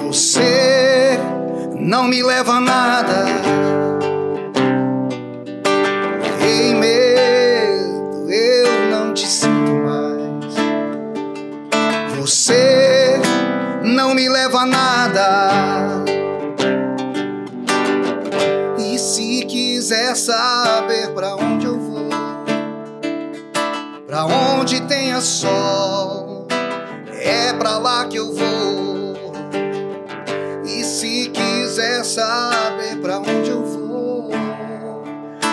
Você não me leva a nada. Em medo eu não te sinto mais. Você não me leva a nada. E se quiser saber pra onde eu vou, pra onde tenha sol, é pra lá que eu vou. E se quiser saber pra onde eu vou,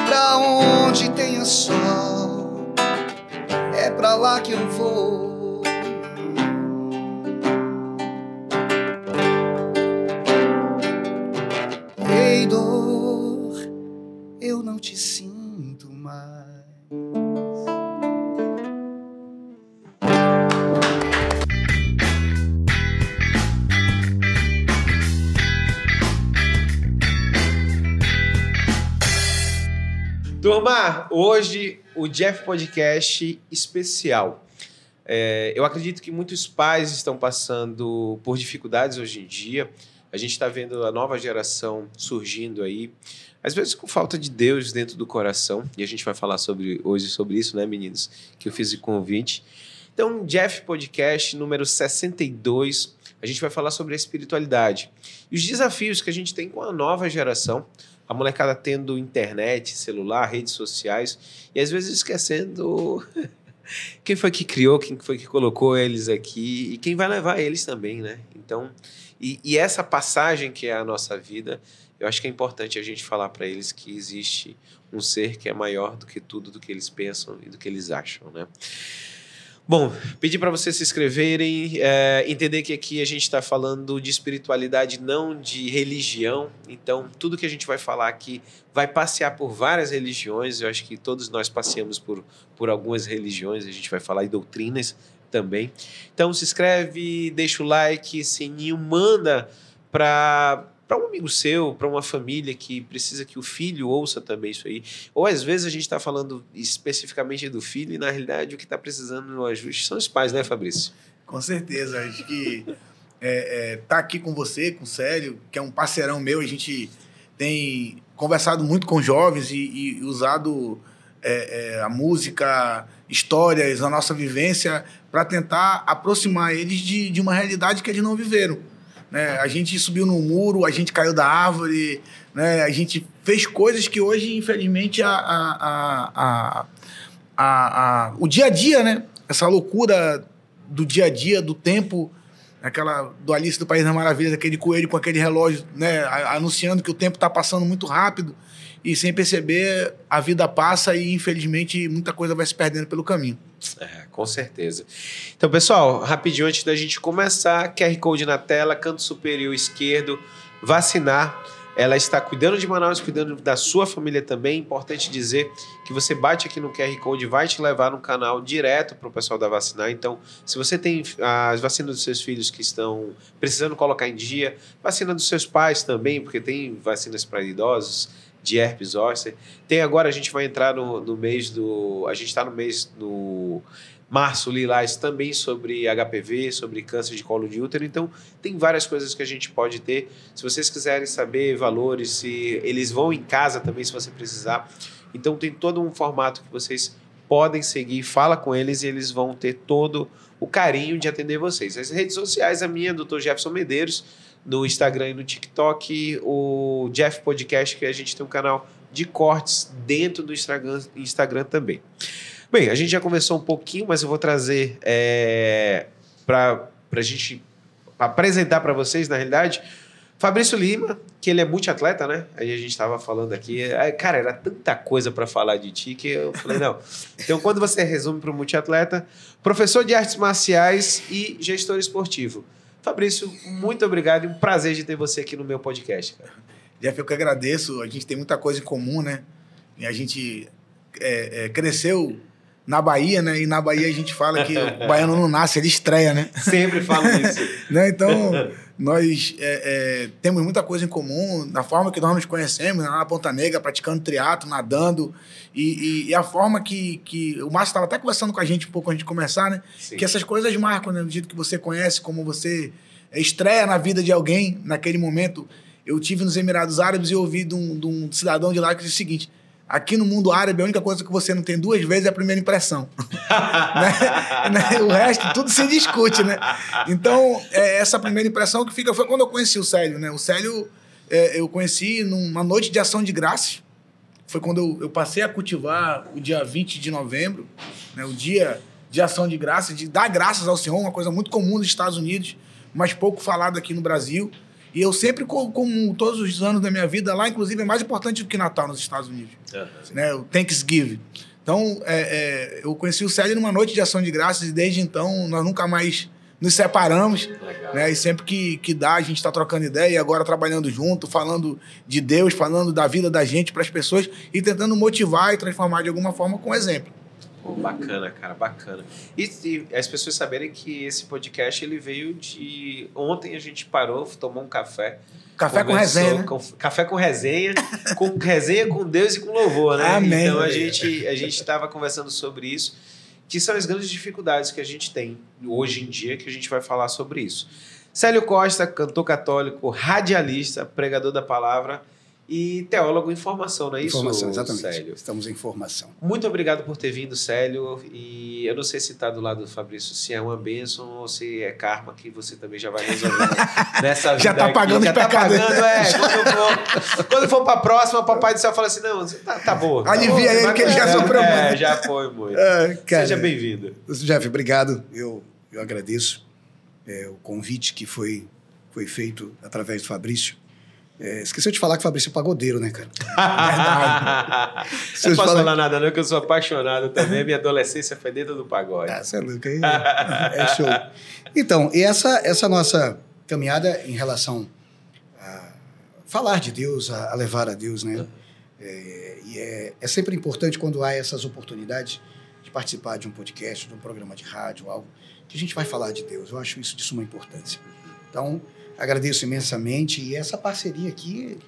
pra onde tenha sol, é pra lá que eu vou. Ei, dor, eu não te sinto mais. Turma, hoje o Jeff Podcast especial. Eu acredito que muitos pais estão passando por dificuldades hoje em dia. A gente está vendo a nova geração surgindo aí, às vezes com falta de Deus dentro do coração. E a gente vai falar hoje sobre isso, né, meninos? Que eu fiz o convite. Então, Jeff Podcast número 62, a gente vai falar sobre a espiritualidade e os desafios que a gente tem com a nova geração. A molecada tendo internet, celular, redes sociais e às vezes esquecendo quem foi que criou, quem foi que colocou eles aqui e quem vai levar eles também, né? Então, e essa passagem que é a nossa vida, eu acho que é importante a gente falar para eles que existe um ser que é maior do que tudo, do que eles pensam e do que eles acham, né? Bom, pedir para vocês se inscreverem, entender que aqui a gente está falando de espiritualidade, não de religião. Então, tudo que a gente vai falar aqui vai passear por várias religiões. Eu acho que todos nós passeamos por algumas religiões. A gente vai falar de doutrinas também. Então, se inscreve, deixa o like, sininho, manda para um amigo seu, para uma família que precisa que o filho ouça também isso aí. Ou às vezes a gente está falando especificamente do filho e na realidade o que está precisando no ajuste são os pais, né, Fabrício? Com certeza. Acho que tá aqui com você, com o Célio, que é um parceirão meu. A gente tem conversado muito com jovens e usado a música, histórias, a nossa vivência para tentar aproximar eles de uma realidade que eles não viveram. Né? A gente subiu no muro, a gente caiu da árvore, né? A gente fez coisas que hoje, infelizmente, o dia a dia, né? Essa loucura do dia a dia, do tempo, aquela do Alice do País das Maravilhas, aquele coelho com aquele relógio, né? Anunciando que o tempo está passando muito rápido e sem perceber a vida passa e, infelizmente, muita coisa vai se perdendo pelo caminho. Com certeza. Então, pessoal, rapidinho antes da gente começar, QR Code na tela, canto superior esquerdo, vacinar. Ela está cuidando de Manaus, cuidando da sua família também. Importante dizer que você bate aqui no QR Code, vai te levar no canal direto para o pessoal da vacinar. Então, se você tem as vacinas dos seus filhos que estão precisando colocar em dia, vacina dos seus pais também, porque tem vacinas para idosos, de herpes zoster. Tem agora, a gente vai entrar no mês do... A gente está no mês do março lilás também sobre HPV, sobre câncer de colo de útero. Então, tem várias coisas que a gente pode ter. Se vocês quiserem saber valores, se eles vão em casa também, se você precisar. Então, tem todo um formato que vocês podem seguir. Fala com eles e eles vão ter todo o carinho de atender vocês. As redes sociais, a minha, Dr. Jefferson Medeiros, no Instagram e no TikTok, o Jeff Podcast, que a gente tem um canal de cortes dentro do Instagram também. Bem, a gente já conversou um pouquinho, mas eu vou trazer para a gente apresentar para vocês, na realidade, Fabrício Lima, que ele é multiatleta, né? Aí a gente estava falando aqui, cara, era tanta coisa para falar de ti que eu falei, não. Então, quando você resume para o multiatleta, professor de artes marciais e gestor esportivo. Fabrício, muito obrigado e um prazer de ter você aqui no meu podcast, cara. Jeff, eu que agradeço. A gente tem muita coisa em comum, né? E a gente cresceu na Bahia, né? E na Bahia a gente fala que o baiano não nasce, ele estreia, né? Sempre falo isso. Né? Então, nós temos muita coisa em comum, na forma que nós nos conhecemos, lá na Ponta Negra, praticando triatlo, nadando, e a forma que o Márcio estava até conversando com a gente um pouco antes de começar, né? Sim. Que essas coisas marcam, né? Do jeito que você conhece, como você estreia na vida de alguém naquele momento. Eu tive nos Emirados Árabes e ouvi de um cidadão de lá que disse o seguinte: aqui no mundo árabe, a única coisa que você não tem duas vezes é a primeira impressão. Né? O resto, tudo se discute, né? Então, essa primeira impressão que fica foi quando eu conheci o Célio, né? O Célio, eu conheci numa noite de ação de graças. Foi quando eu passei a cultivar o dia 20 de novembro, né? O dia de ação de graças, de dar graças ao Senhor, uma coisa muito comum nos Estados Unidos, mas pouco falado aqui no Brasil. E eu sempre, como todos os anos da minha vida, lá, inclusive, é mais importante do que Natal nos Estados Unidos. Né? O Thanksgiving. Então, eu conheci o Célio numa noite de ação de graças e desde então nós nunca mais nos separamos. Né? E sempre que dá, a gente está trocando ideia e agora trabalhando junto, falando de Deus, falando da vida da gente para as pessoas e tentando motivar e transformar de alguma forma com exemplo. Pô, bacana, cara, bacana. E as pessoas saberem que esse podcast ele veio de... Ontem a gente parou, tomou um café. Café com resenha, né? Café com resenha, com resenha com Deus e com louvor, né? Amém. Então a gente estava conversando sobre isso, que são as grandes dificuldades que a gente tem hoje em dia, que a gente vai falar sobre isso. Célio Costa, cantor católico, radialista, pregador da palavra e teólogo em formação, não é isso, Formação, exatamente. Célio? Estamos em formação. Muito obrigado por ter vindo, Célio. E eu não sei se está do lado do Fabrício, se é uma bênção ou se é karma que você também já vai resolver nessa vida. Já está pagando os pecados. Quando for para a próxima, o Papai do Céu fala assim: não, tá boa. Alivia ele que ele já sofreu muito. Já foi muito. Seja bem-vindo. Jeff, obrigado. Eu agradeço o convite que foi feito através do Fabrício. Esqueceu de falar que o Fabrício é pagodeiro, né, cara? Verdade. Não posso falar nada, não, que eu sou apaixonado também. Minha adolescência foi dentro do pagode. Você é louco, aí é show. Então, e essa nossa caminhada em relação a falar de Deus, a levar a Deus, né? É sempre importante quando há essas oportunidades de participar de um podcast, de um programa de rádio, algo que a gente vai falar de Deus. Eu acho isso de suma importância. Então, agradeço imensamente e essa parceria aqui,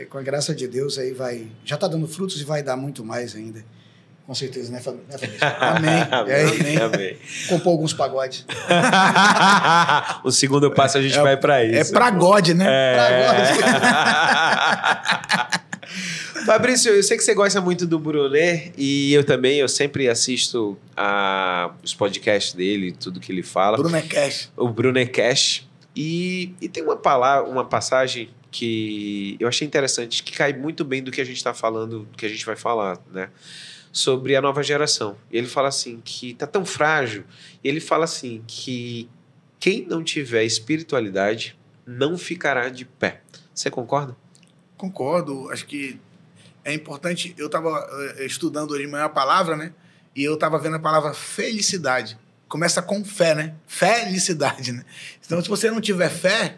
com a graça de Deus, aí já está dando frutos e vai dar muito mais ainda. Com certeza, né, Fabrício? Amém. Amém. Compor alguns pagodes. O segundo passo a gente vai para isso. É pra God, né? Fabrício, eu sei que você gosta muito do Brunet e eu também, eu sempre assisto os podcasts dele, tudo que ele fala. Brunecast. O Brunecast. E tem uma passagem que eu achei interessante, que cai muito bem do que a gente está falando, do que a gente vai falar, né? Sobre a nova geração. E ele fala assim, que está tão frágil, e ele fala assim, que quem não tiver espiritualidade não ficará de pé. Você concorda? Concordo. Acho que é importante. Eu estava estudando hoje de manhã a palavra, né? E eu estava vendo a palavra felicidade. Começa com fé, né? Felicidade, né? Então, se você não tiver fé,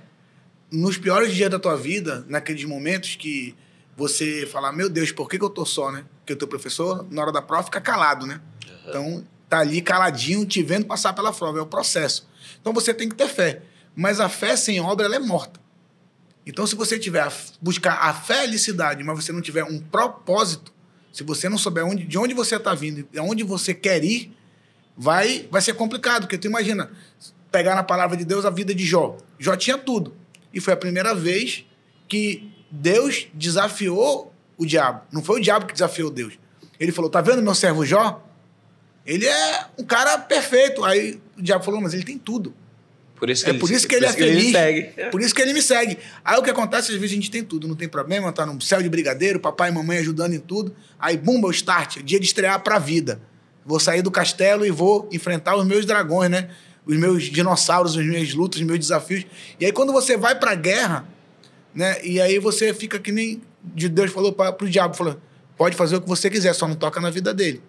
nos piores dias da tua vida, naqueles momentos que você fala, meu Deus, por que eu tô só, né? Porque o teu professor, na hora da prova, fica calado, né? Então, tá ali caladinho, te vendo passar pela prova. É o processo. Então, você tem que ter fé. Mas a fé sem obra, ela é morta. Então, se você buscar a felicidade, mas você não tiver um propósito, se você não souber de onde você está vindo e aonde você quer ir, vai ser complicado, porque tu imagina, pegar na palavra de Deus a vida de Jó. Jó tinha tudo. E foi a primeira vez que Deus desafiou o diabo. Não foi o diabo que desafiou Deus. Ele falou, tá vendo meu servo Jó? Ele é um cara perfeito. Aí o diabo falou, mas ele tem tudo. Por isso que ele é feliz. Segue. Por isso que ele me segue. Aí o que acontece, às vezes a gente tem tudo, não tem problema, tá no céu de brigadeiro, papai e mamãe ajudando em tudo. Aí, bumba, o start, dia de estrear pra vida. Vou sair do castelo e vou enfrentar os meus dragões, né? Os meus dinossauros, as minhas lutas, os meus desafios. E aí, quando você vai pra guerra, né? E aí você fica que nem Deus falou pro diabo, falou, pode fazer o que você quiser, só não toca na vida dele.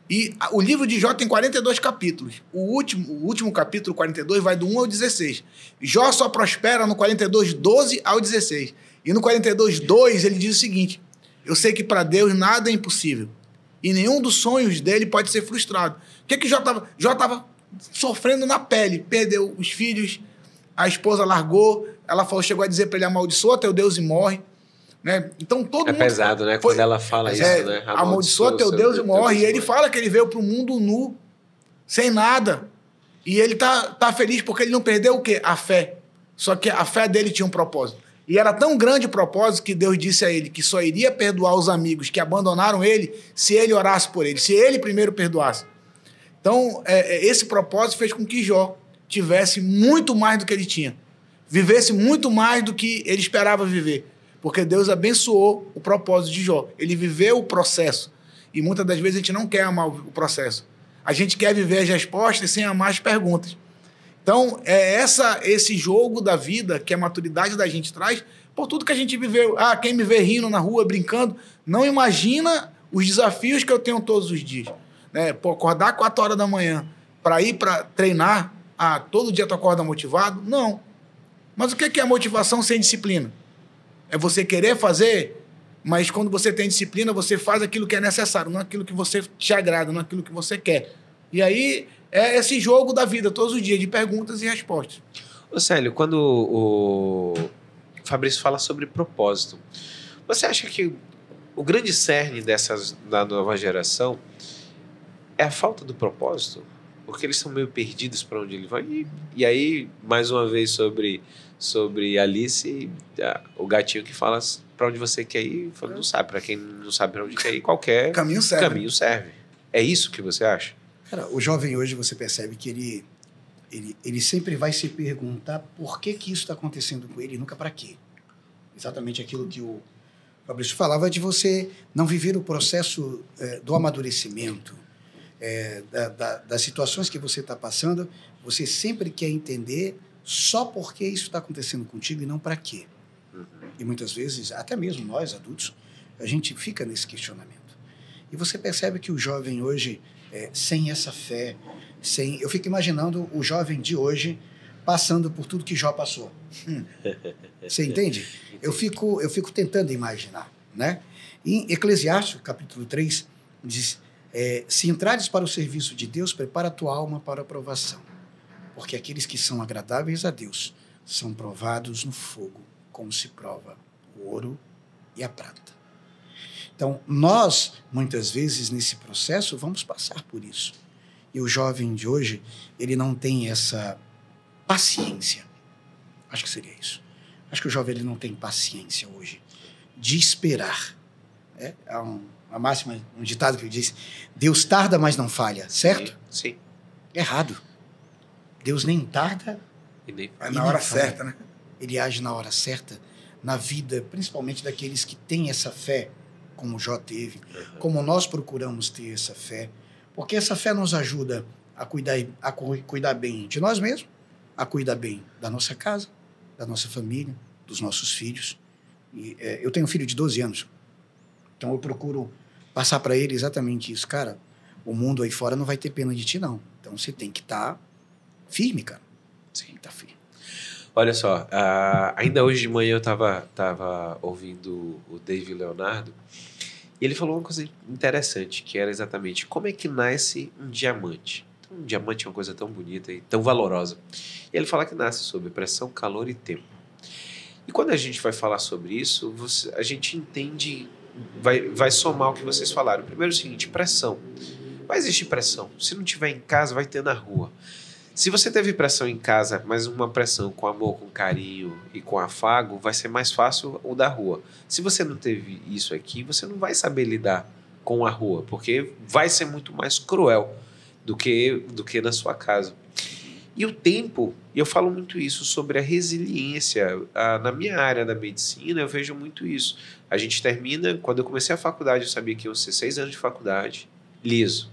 E o livro de Jó tem 42 capítulos. O último capítulo, 42, vai do 1 ao 16. Jó só prospera no 42, 12 ao 16. E no 42, 2, ele diz o seguinte, eu sei que para Deus nada é impossível. E nenhum dos sonhos dele pode ser frustrado. O que Jó estava? Jó estava sofrendo na pele. Perdeu os filhos, a esposa largou, ela chegou a dizer para ele, amaldiçoa teu Deus e morre. Né? Então, todo mundo pesado, né? Quando ela fala isso, né? Amaldiçoa teu Deus e morre. E ele fala que ele veio para o mundo nu, sem nada. E ele tá feliz porque ele não perdeu o quê? A fé. Só que a fé dele tinha um propósito. E era tão grande o propósito que Deus disse a ele que só iria perdoar os amigos que abandonaram ele se ele orasse por ele, se ele primeiro perdoasse. Então, esse propósito fez com que Jó tivesse muito mais do que ele tinha. Vivesse muito mais do que ele esperava viver. Porque Deus abençoou o propósito de Jó. Ele viveu o processo. E muitas das vezes a gente não quer amar o processo. A gente quer viver as respostas sem amar as perguntas. Então, é esse jogo da vida que a maturidade da gente traz por tudo que a gente viveu. Ah, quem me vê rindo na rua, brincando, não imagina os desafios que eu tenho todos os dias. Né? Pô, acordar 4 horas da manhã para ir para treinar, todo dia tu acorda motivado? Não. Mas o que é motivação sem disciplina? É você querer fazer, mas quando você tem disciplina, você faz aquilo que é necessário, não aquilo que você te agrada, não aquilo que você quer. E aí é esse jogo da vida, todos os dias, de perguntas e respostas. Ô Célio, quando o Fabrício fala sobre propósito, você acha que o grande cerne da nova geração é a falta do propósito? Porque eles são meio perdidos para onde ele vai. E aí, mais uma vez, sobre Alice, o gatinho que fala para onde você quer ir, fala, não sabe. Para quem não sabe para onde quer ir, qualquer caminho serve. É isso que você acha? Cara, o jovem hoje, você percebe que ele sempre vai se perguntar por que isso está acontecendo com ele e nunca para quê. Exatamente aquilo que o Fabrício falava de você não viver o processo do amadurecimento, das situações que você está passando. Você sempre quer entender só por que isso está acontecendo contigo e não para quê. E muitas vezes, até mesmo nós adultos, a gente fica nesse questionamento. E você percebe que o jovem hoje, sem essa fé, eu fico imaginando o jovem de hoje passando por tudo que Jó passou. Você entende? Eu fico tentando imaginar, né? Em Eclesiastes, capítulo 3, diz: se entrares para o serviço de Deus, prepara a tua alma para a provação, porque aqueles que são agradáveis a Deus são provados no fogo, como se prova o ouro e a prata. Então, nós, muitas vezes, nesse processo, vamos passar por isso. E o jovem de hoje, ele não tem essa paciência. Acho que seria isso. Acho que o jovem ele não tem paciência hoje de esperar. Há uma máxima, um ditado que diz: Deus tarda, mas não falha, certo? Sim. Errado. Deus nem tarda na hora certa, né? Ele age na hora certa, na vida, principalmente daqueles que têm essa fé, como Jó teve, como nós procuramos ter essa fé, porque essa fé nos ajuda a cuidar bem de nós mesmos, a cuidar bem da nossa casa, da nossa família, dos nossos filhos. E, eu tenho um filho de 12 anos, então eu procuro passar para ele exatamente isso. Cara, o mundo aí fora não vai ter pena de ti, não. Então você tem que estar firme, cara. Sim, tá firme. Olha só, ainda hoje de manhã eu tava ouvindo o David Leonardo e ele falou uma coisa interessante, que era exatamente como é que nasce um diamante. Então, um diamante é uma coisa tão bonita e tão valorosa. E ele fala que nasce sob pressão, calor e tempo. E quando a gente vai falar sobre isso, a gente entende, vai somar o que vocês falaram. Primeiro é o seguinte: pressão. Vai existir pressão. Se não tiver em casa, vai ter na rua. Se você teve pressão em casa, mas uma pressão com amor, com carinho e com afago, vai ser mais fácil o da rua. Se você não teve isso aqui, você não vai saber lidar com a rua, porque vai ser muito mais cruel do que na sua casa. E o tempo, e eu falo muito isso sobre a resiliência. Na minha área da medicina, eu vejo muito isso. A gente termina, quando eu comecei a faculdade, eu sabia que iam ser 6 anos de faculdade, liso.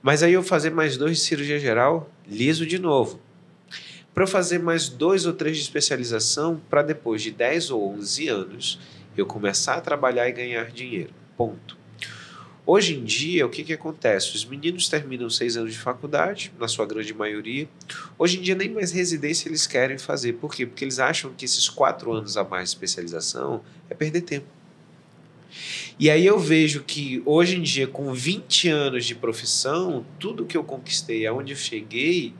Mas aí eu fazer mais 2 de cirurgia geral, liso de novo. Para eu fazer mais 2 ou 3 de especialização, para depois de 10 ou 11 anos, eu começar a trabalhar e ganhar dinheiro. Ponto. Hoje em dia, o que acontece? Os meninos terminam 6 anos de faculdade, na sua grande maioria. Hoje em dia, nem mais residência eles querem fazer. Por quê? Porque eles acham que esses 4 anos a mais de especialização é perder tempo. E aí eu vejo que hoje em dia, com 20 anos de profissão, tudo que eu conquistei, aonde eu cheguei,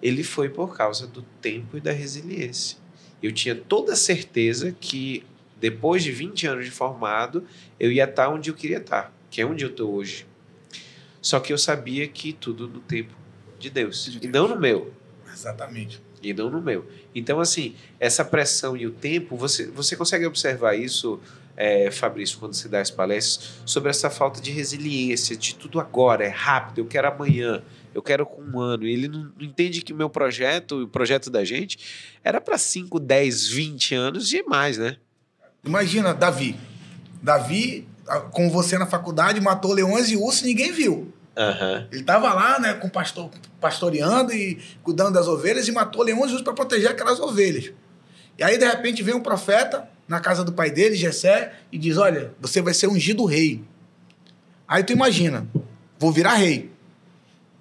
ele foi por causa do tempo e da resiliência. Eu tinha toda a certeza que depois de 20 anos de formado, eu ia estar onde eu queria estar, que é onde eu estou hoje. Só que eu sabia que tudo no tempo de Deus, e não no meu. Exatamente. E não no meu. Então, assim, essa pressão e o tempo, você consegue observar isso, Fabrício, quando você dá as palestras, sobre essa falta de resiliência, de tudo agora, é rápido, eu quero amanhã, eu quero com um ano. E ele não entende que o meu projeto, o projeto da gente, era para 5, 10, 20 anos e mais, né? Imagina, Davi. Davi, com você na faculdade, matou leões e ursos e ninguém viu. Uhum. Ele estava lá, né, com pastoreando e cuidando das ovelhas e matou leões e ursos para proteger aquelas ovelhas. E aí, de repente, vem um profeta na casa do pai dele, Jessé, e diz, olha, você vai ser ungido rei. Aí tu imagina, vou virar rei.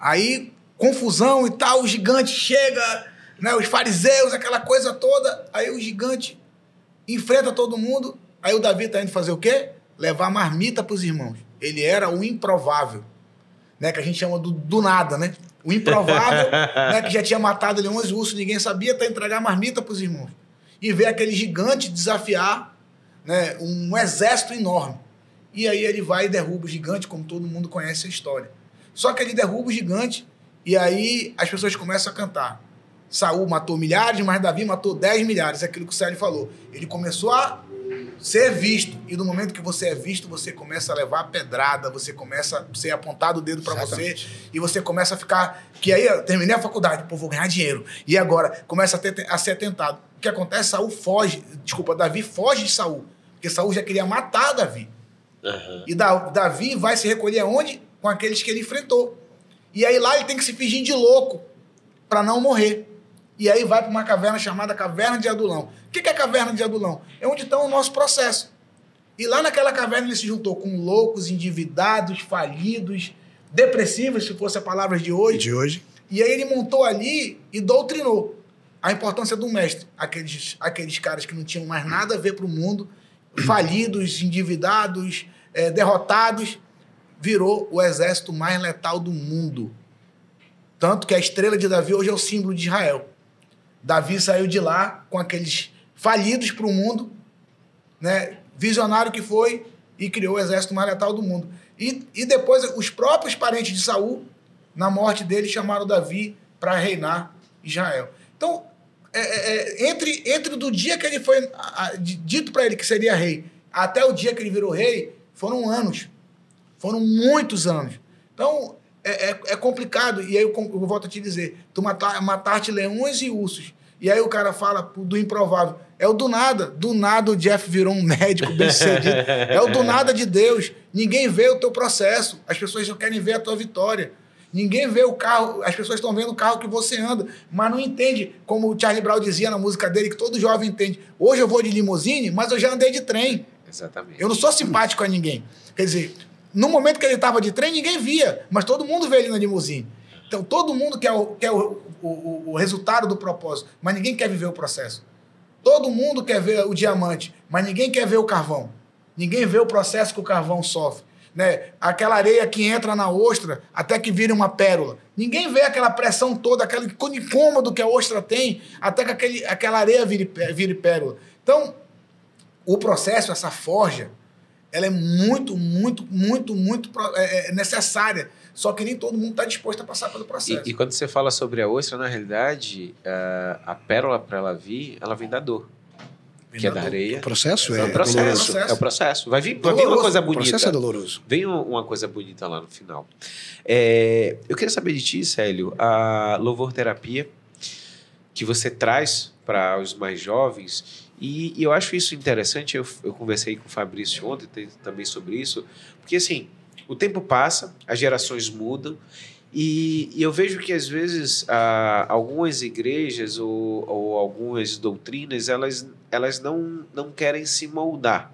Aí, confusão e tal, o gigante chega, né, os fariseus, aquela coisa toda. Aí o gigante enfrenta todo mundo. Aí o Davi está indo fazer o quê? Levar marmita para os irmãos. Ele era o improvável, né, que a gente chama do nada, né? O improvável, né, que já tinha matado leões e ursos, ninguém sabia, tá entregar marmita para os irmãos. E ver aquele gigante desafiar, né, um exército enorme. E aí ele vai e derruba o gigante, como todo mundo conhece a história. Só que ele derruba o gigante e aí as pessoas começam a cantar. Saul matou milhares, mas Davi matou 10 milhares, é aquilo que o Célio falou. Ele começou a ser visto. E no momento que você é visto, você começa a levar pedrada, você começa a ser apontado o dedo para você e você começa a ficar... Que aí, eu terminei a faculdade, pô, vou ganhar dinheiro. E agora começa a ser tentado. O que acontece? Davi foge de Saul. Porque Saul já queria matar Davi. Uhum. E Davi vai se recolher aonde? Com aqueles que ele enfrentou. E aí lá ele tem que se fingir de louco para não morrer. E aí vai para uma caverna chamada Caverna de Adulão. O que é a Caverna de Adulão? É onde está o nosso processo. E lá naquela caverna ele se juntou com loucos, endividados, falidos, depressivos, se fosse a palavra de hoje. E aí ele montou ali e doutrinou a importância do mestre. Aqueles caras que não tinham mais nada a ver para o mundo, falidos, endividados, derrotados, virou o exército mais letal do mundo. Tanto que a estrela de Davi hoje é o símbolo de Israel. Davi saiu de lá com aqueles falidos para o mundo, né? Visionário que foi, e criou o exército mais letal do mundo. E depois os próprios parentes de Saul, na morte dele, chamaram Davi para reinar Israel. Então, entre do dia que ele foi dito para ele que seria rei, até o dia que ele virou rei, foram anos. Foram muitos anos. Então, é complicado. E aí eu volto a te dizer, tu mataste leões e ursos. E aí o cara fala do improvável. É o do nada. Do nada o Jeff virou um médico bem-sucedido. É o do nada de Deus. Ninguém vê o teu processo. As pessoas só querem ver a tua vitória. Ninguém vê o carro. As pessoas estão vendo o carro que você anda, mas não entende, como o Charlie Brown dizia na música dele, que todo jovem entende. Hoje eu vou de limusine, mas eu já andei de trem. Exatamente. Eu não sou simpático a ninguém. Quer dizer, no momento que ele estava de trem, ninguém via, mas todo mundo vê ele na limusine. Então, todo mundo quer o resultado do propósito, mas ninguém quer viver o processo. Todo mundo quer ver o diamante, mas ninguém quer ver o carvão. Ninguém vê o processo que o carvão sofre. Né? Aquela areia que entra na ostra até que vire uma pérola. Ninguém vê aquela pressão toda, aquele incômodo que a ostra tem até que aquela areia vire pérola. Então, o processo, essa forja, ela é muito necessária. Só que nem todo mundo está disposto a passar pelo processo. E quando você fala sobre a ostra, na realidade, a pérola, para ela vir, ela vem da dor. Que é da areia. O processo é o processo. É o processo. Vai vir uma coisa bonita. O processo é doloroso. Vem uma coisa bonita lá no final. Eu queria saber de ti, Célio, a louvor terapia que você traz para os mais jovens. E eu acho isso interessante. Eu conversei com o Fabrício ontem também sobre isso. Porque, assim, o tempo passa, as gerações mudam. E eu vejo que, às vezes, algumas igrejas ou algumas doutrinas, elas não querem se moldar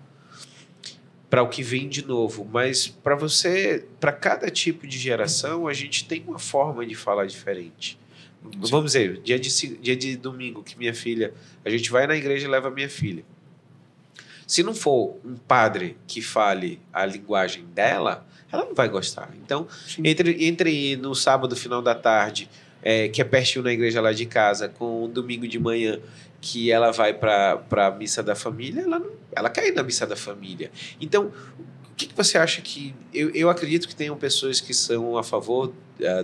para o que vem de novo. Mas para cada tipo de geração, a gente tem uma forma de falar diferente. Sim. Vamos dizer, dia de domingo, que minha filha... A gente vai na igreja e leva a minha filha. Se não for um padre que fale a linguagem dela, ela não vai gostar. Então, entre no sábado, final da tarde, que é pertinho na igreja lá de casa, com um domingo de manhã, que ela vai para a missa da família, ela quer ir na missa da família. Então, O que você acha que... Eu acredito que tenham pessoas que são a favor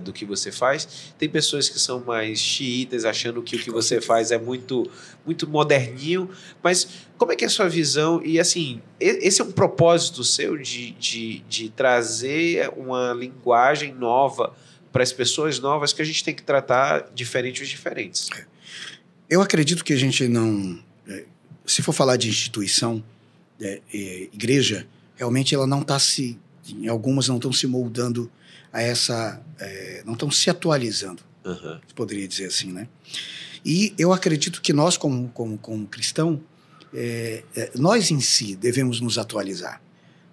do que você faz. Tem pessoas que são mais xiitas, achando que o que você faz é muito, muito moderninho. Mas como é que é a sua visão? E assim, esse é um propósito seu de trazer uma linguagem nova para as pessoas novas que a gente tem que tratar diferente os diferentes. Eu acredito que a gente não... Se for falar de instituição, igreja, realmente ela não está algumas não estão se moldando a essa... não estão se atualizando, poderia dizer assim, né? E eu acredito que nós, como cristão, nós em si devemos nos atualizar.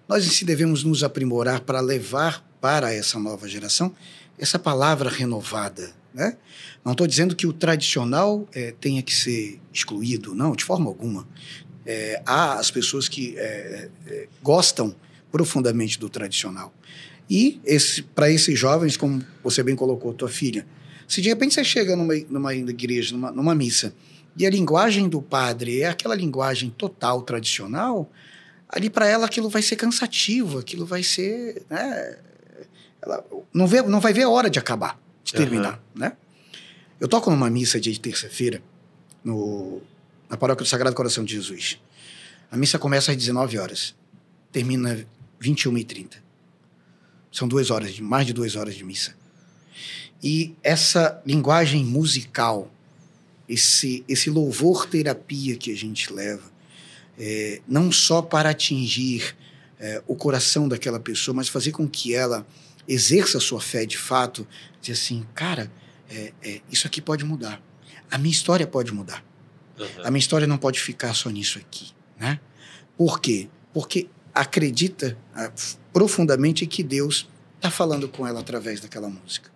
Nós em si devemos nos aprimorar para levar para essa nova geração essa palavra renovada, né? Não estou dizendo que o tradicional tenha que ser excluído, não, de forma alguma. Há as pessoas que gostam profundamente do tradicional. E para esses jovens, como você bem colocou, tua filha, se de repente você chega numa igreja, numa missa, e a linguagem do padre é aquela linguagem total, tradicional, ali para ela aquilo vai ser cansativo, aquilo vai ser... né? Ela não vai ver a hora de acabar, de terminar, né? Eu toco numa missa de terça-feira na Paróquia do Sagrado Coração de Jesus. A missa começa às 19 horas, termina 21h30. São mais de 2 horas de missa. E essa linguagem musical, esse louvor-terapia que a gente leva, não só para atingir o coração daquela pessoa, mas fazer com que ela exerça a sua fé de fato, dizer assim, cara, isso aqui pode mudar. A minha história pode mudar. A minha história não pode ficar só nisso aqui, né? Por quê? Porque acredita profundamente que Deus está falando com ela através daquela música.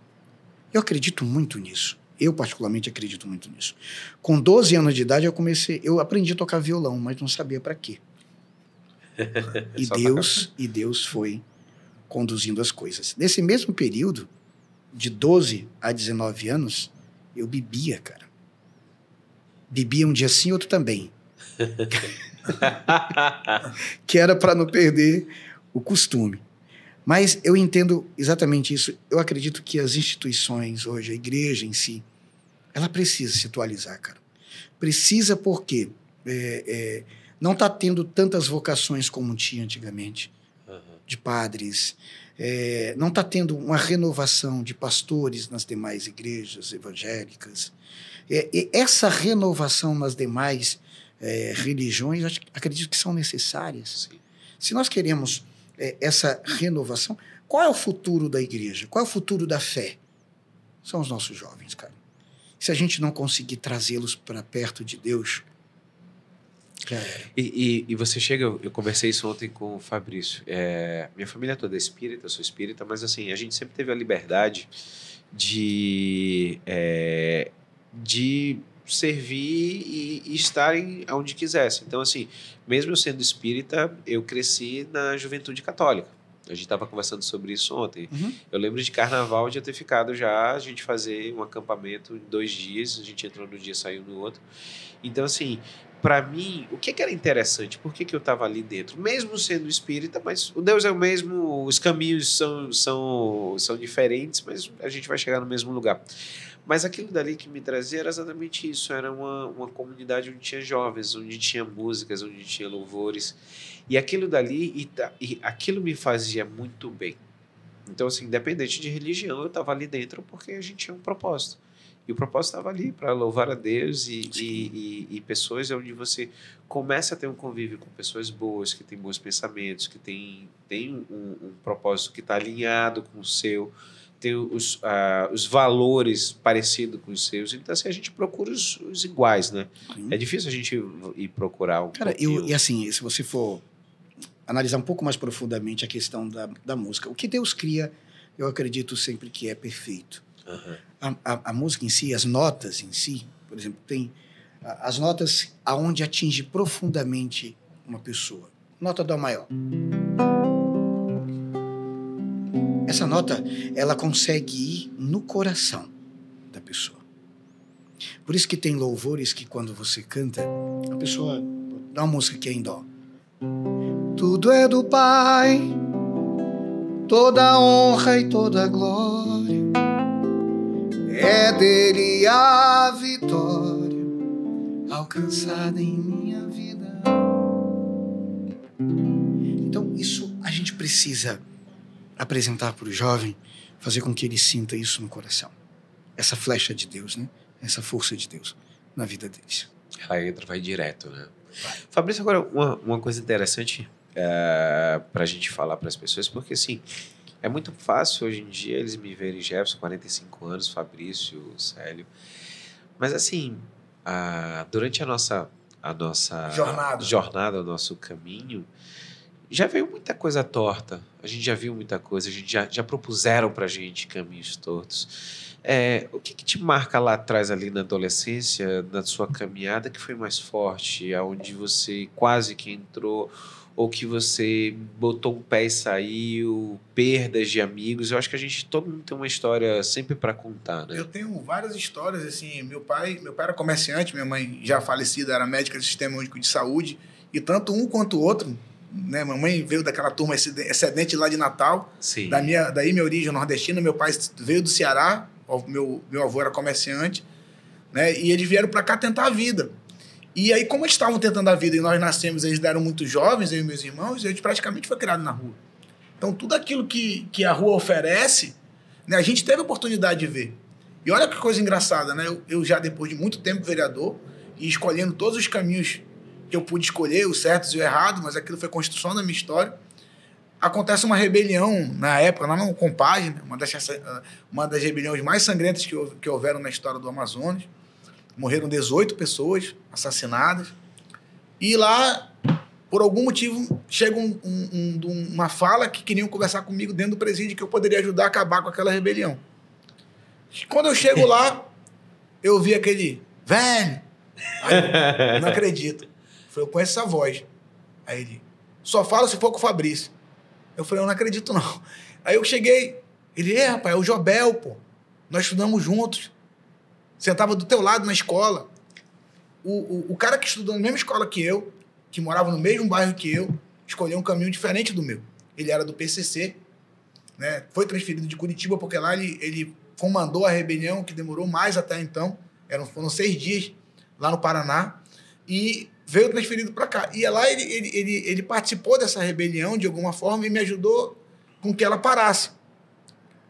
Eu acredito muito nisso. Eu, particularmente, acredito muito nisso. Com 12 anos de idade, eu aprendi a tocar violão, mas não sabia para quê. E Deus foi conduzindo as coisas. Nesse mesmo período, de 12 a 19 anos, eu bebia, cara. Bebia um dia sim, outro também. Que era para não perder o costume. Mas eu entendo exatamente isso. Eu acredito que as instituições hoje, a igreja em si, ela precisa se atualizar, cara. Precisa porque não está tendo tantas vocações como tinha antigamente, de padres. Não está tendo uma renovação de pastores nas demais igrejas evangélicas. Essa renovação nas demais religiões, acredito que são necessárias. Sim. Se nós queremos essa renovação, qual é o futuro da igreja? Qual é o futuro da fé? São os nossos jovens, cara. Se a gente não conseguir trazê-los para perto de Deus... E você chega, eu conversei isso ontem com o Fabrício, minha família toda é espírita, eu sou espírita, mas assim, a gente sempre teve a liberdade de servir e estar onde quisesse. Então assim, mesmo eu sendo espírita, eu cresci na juventude católica. A gente estava conversando sobre isso ontem. Eu lembro de carnaval, de eu ter ficado já, a gente fazer um acampamento em 2 dias, a gente entrou no dia, saiu no outro. Então assim, para mim, o que era interessante? Por que eu estava ali dentro? Mesmo sendo espírita, mas o Deus é o mesmo, os caminhos são diferentes, mas a gente vai chegar no mesmo lugar. Mas aquilo dali que me trazia era exatamente isso. Era uma comunidade onde tinha jovens, onde tinha músicas, onde tinha louvores. E aquilo dali, e aquilo me fazia muito bem. Então, assim, independente de religião, eu estava ali dentro porque a gente tinha um propósito. E o propósito estava ali para louvar a Deus e pessoas onde você começa a ter um convívio com pessoas boas, que têm bons pensamentos, que têm um propósito que está alinhado com o seu, tem os valores parecidos com os seus. Então, assim, a gente procura os iguais, né? É difícil a gente ir procurar um Cara, e assim, se você for analisar um pouco mais profundamente a questão da música, o que Deus cria, eu acredito sempre que é perfeito. A música em si, as notas em si, por exemplo, tem as notas aonde atinge profundamente uma pessoa. Nota Dó maior. Essa nota, ela consegue ir no coração da pessoa. Por isso que tem louvores que quando você canta, a pessoa dá uma música que é em Dó. tudo é do Pai, toda honra e toda glória, é dele a vitória alcançada em minha vida. Então, isso a gente precisa apresentar para o jovem, fazer com que ele sinta isso no coração. Essa flecha de Deus, né? Essa força de Deus na vida deles. Ela entra, vai direto, né? Fabrício, agora uma coisa interessante para a gente falar para as pessoas, porque assim, é muito fácil hoje em dia eles me verem, Jefferson, 45 anos, Fabrício, Célio, mas assim, durante a nossa jornada, o nosso caminho, já veio muita coisa torta, a gente já viu muita coisa, a gente já propuseram pra gente caminhos tortos. O que te marca lá atrás, ali na adolescência, na sua caminhada, que foi mais forte, aonde você quase que entrou, ou que você botou um pé e saiu, perdas de amigos? Eu acho que todo mundo tem uma história sempre para contar, né? Eu tenho várias histórias, assim, meu pai era comerciante, minha mãe já falecida era médica do Sistema Único de Saúde, e tanto um quanto o outro, né? Mamãe veio daquela turma excedente lá de Natal. Sim. Daí minha origem nordestina, meu pai veio do Ceará, meu avô era comerciante, né? E eles vieram para cá tentar a vida. E aí, como eles estavam tentando a vida e nós nascemos, eles eram muito jovens, eu e meus irmãos, a gente praticamente foi criado na rua. Então, tudo aquilo que a rua oferece, né, a gente teve a oportunidade de ver. E olha que coisa engraçada, né? Eu já, depois de muito tempo vereador, e escolhendo todos os caminhos que eu pude escolher, os certos e os errados, mas aquilo foi construção da minha história. Acontece uma rebelião, na época, lá no Compagem, uma das rebeliões mais sangrentas que houveram na história do Amazonas. Morreram 18 pessoas assassinadas. E lá, por algum motivo, chega uma fala que queriam conversar comigo dentro do presídio, que eu poderia ajudar a acabar com aquela rebelião. Quando eu chego lá, eu vi aquele velho. Aí, não acredito. Eu falei, eu conheço essa voz. Aí ele, só fala se for com o Fabrício. Eu falei, eu não acredito não. Aí eu cheguei, ele, rapaz, é o Jobel, pô. Nós estudamos juntos. Sentava do teu lado na escola. O cara que estudou na mesma escola que eu, que morava no mesmo bairro que eu, escolheu um caminho diferente do meu. Ele era do PCC, né? Foi transferido de Curitiba, porque lá ele comandou a rebelião, que demorou mais até então. Foram 6 dias lá no Paraná. E veio transferido para cá. E lá ele participou dessa rebelião, de alguma forma, e me ajudou com que ela parasse.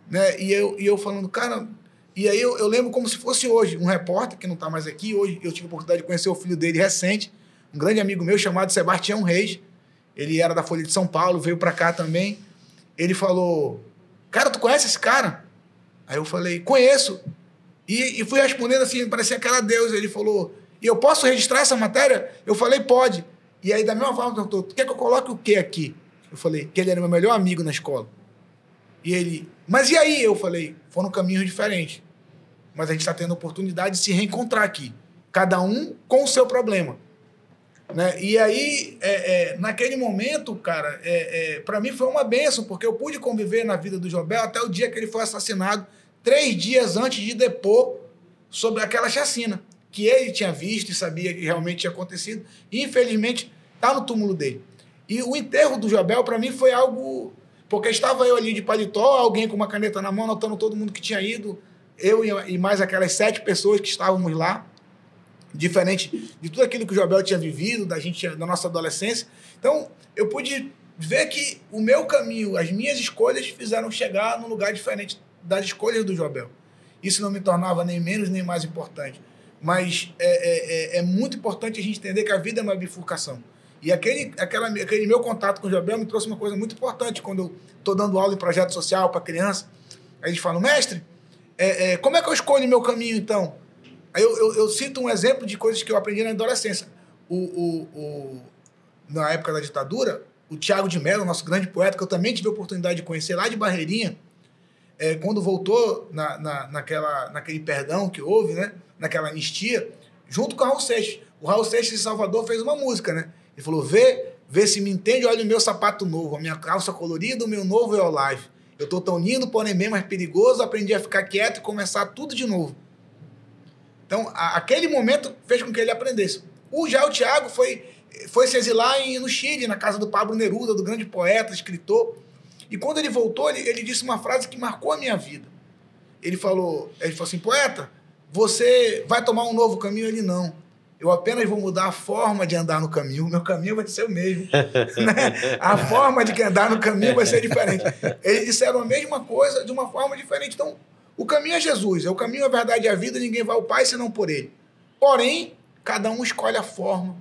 Né? E eu falando, cara... E aí eu lembro como se fosse hoje, um repórter que não está mais aqui, hoje eu tive a oportunidade de conhecer o filho dele recente, um grande amigo meu chamado Sebastião Reis, ele era da Folha de São Paulo, veio para cá também, ele falou, cara, tu conhece esse cara? Aí eu falei, conheço, e fui respondendo assim, parecia que era Deus, ele falou, e eu posso registrar essa matéria? Eu falei, pode. E aí da mesma forma, perguntou, tu quer que eu coloque o quê aqui? Eu falei, que ele era meu melhor amigo na escola. E ele, mas e aí? Eu falei, foram caminhos diferentes. Mas a gente está tendo a oportunidade de se reencontrar aqui. Cada um com o seu problema. Né? E aí, naquele momento, cara, para mim foi uma bênção, porque eu pude conviver na vida do Jobel até o dia que ele foi assassinado, 3 dias antes de depor sobre aquela chacina, que ele tinha visto e sabia que realmente tinha acontecido. E, infelizmente, está no túmulo dele. E o enterro do Jobel, para mim, foi algo... Porque estava eu ali de paletó, alguém com uma caneta na mão, anotando todo mundo que tinha ido, eu e mais aquelas 7 pessoas que estávamos lá, diferente de tudo aquilo que o Jobel tinha vivido, da nossa adolescência. Então, eu pude ver que o meu caminho, as minhas escolhas fizeram chegar num lugar diferente das escolhas do Jobel. Isso não me tornava nem menos nem mais importante. Mas é muito importante a gente entender que a vida é uma bifurcação. E aquele meu contato com o Jobel me trouxe uma coisa muito importante quando eu estou dando aula em projeto social para criança. Aí eles falam, mestre, como é que eu escolho meu caminho, então? Aí eu cito um exemplo de coisas que eu aprendi na adolescência. Na época da ditadura, o Tiago de Mello, nosso grande poeta, que eu também tive a oportunidade de conhecer lá de Barreirinha, quando voltou naquele perdão que houve, né? Naquela anistia, junto com o Raul Seixas. O Raul Seixas de Salvador fez uma música, né? Ele falou, vê se me entende, olha o meu sapato novo, a minha calça colorida, o meu novo é o life. Eu tô tão lindo, porém bem mais perigoso, aprendi a ficar quieto e começar tudo de novo. Então, aquele momento fez com que ele aprendesse. Já o Thiago foi se exilar no Chile, na casa do Pablo Neruda, do grande poeta, escritor. E quando ele voltou, ele disse uma frase que marcou a minha vida. Ele falou assim, poeta, você vai tomar um novo caminho? Ele, não. Eu apenas vou mudar a forma de andar no caminho. O meu caminho vai ser o mesmo. Né? A forma de andar no caminho vai ser diferente. Eles disseram a mesma coisa de uma forma diferente. Então, o caminho é Jesus. É o caminho, a verdade e a vida. Ninguém vai ao Pai senão por Ele. Porém, cada um escolhe a forma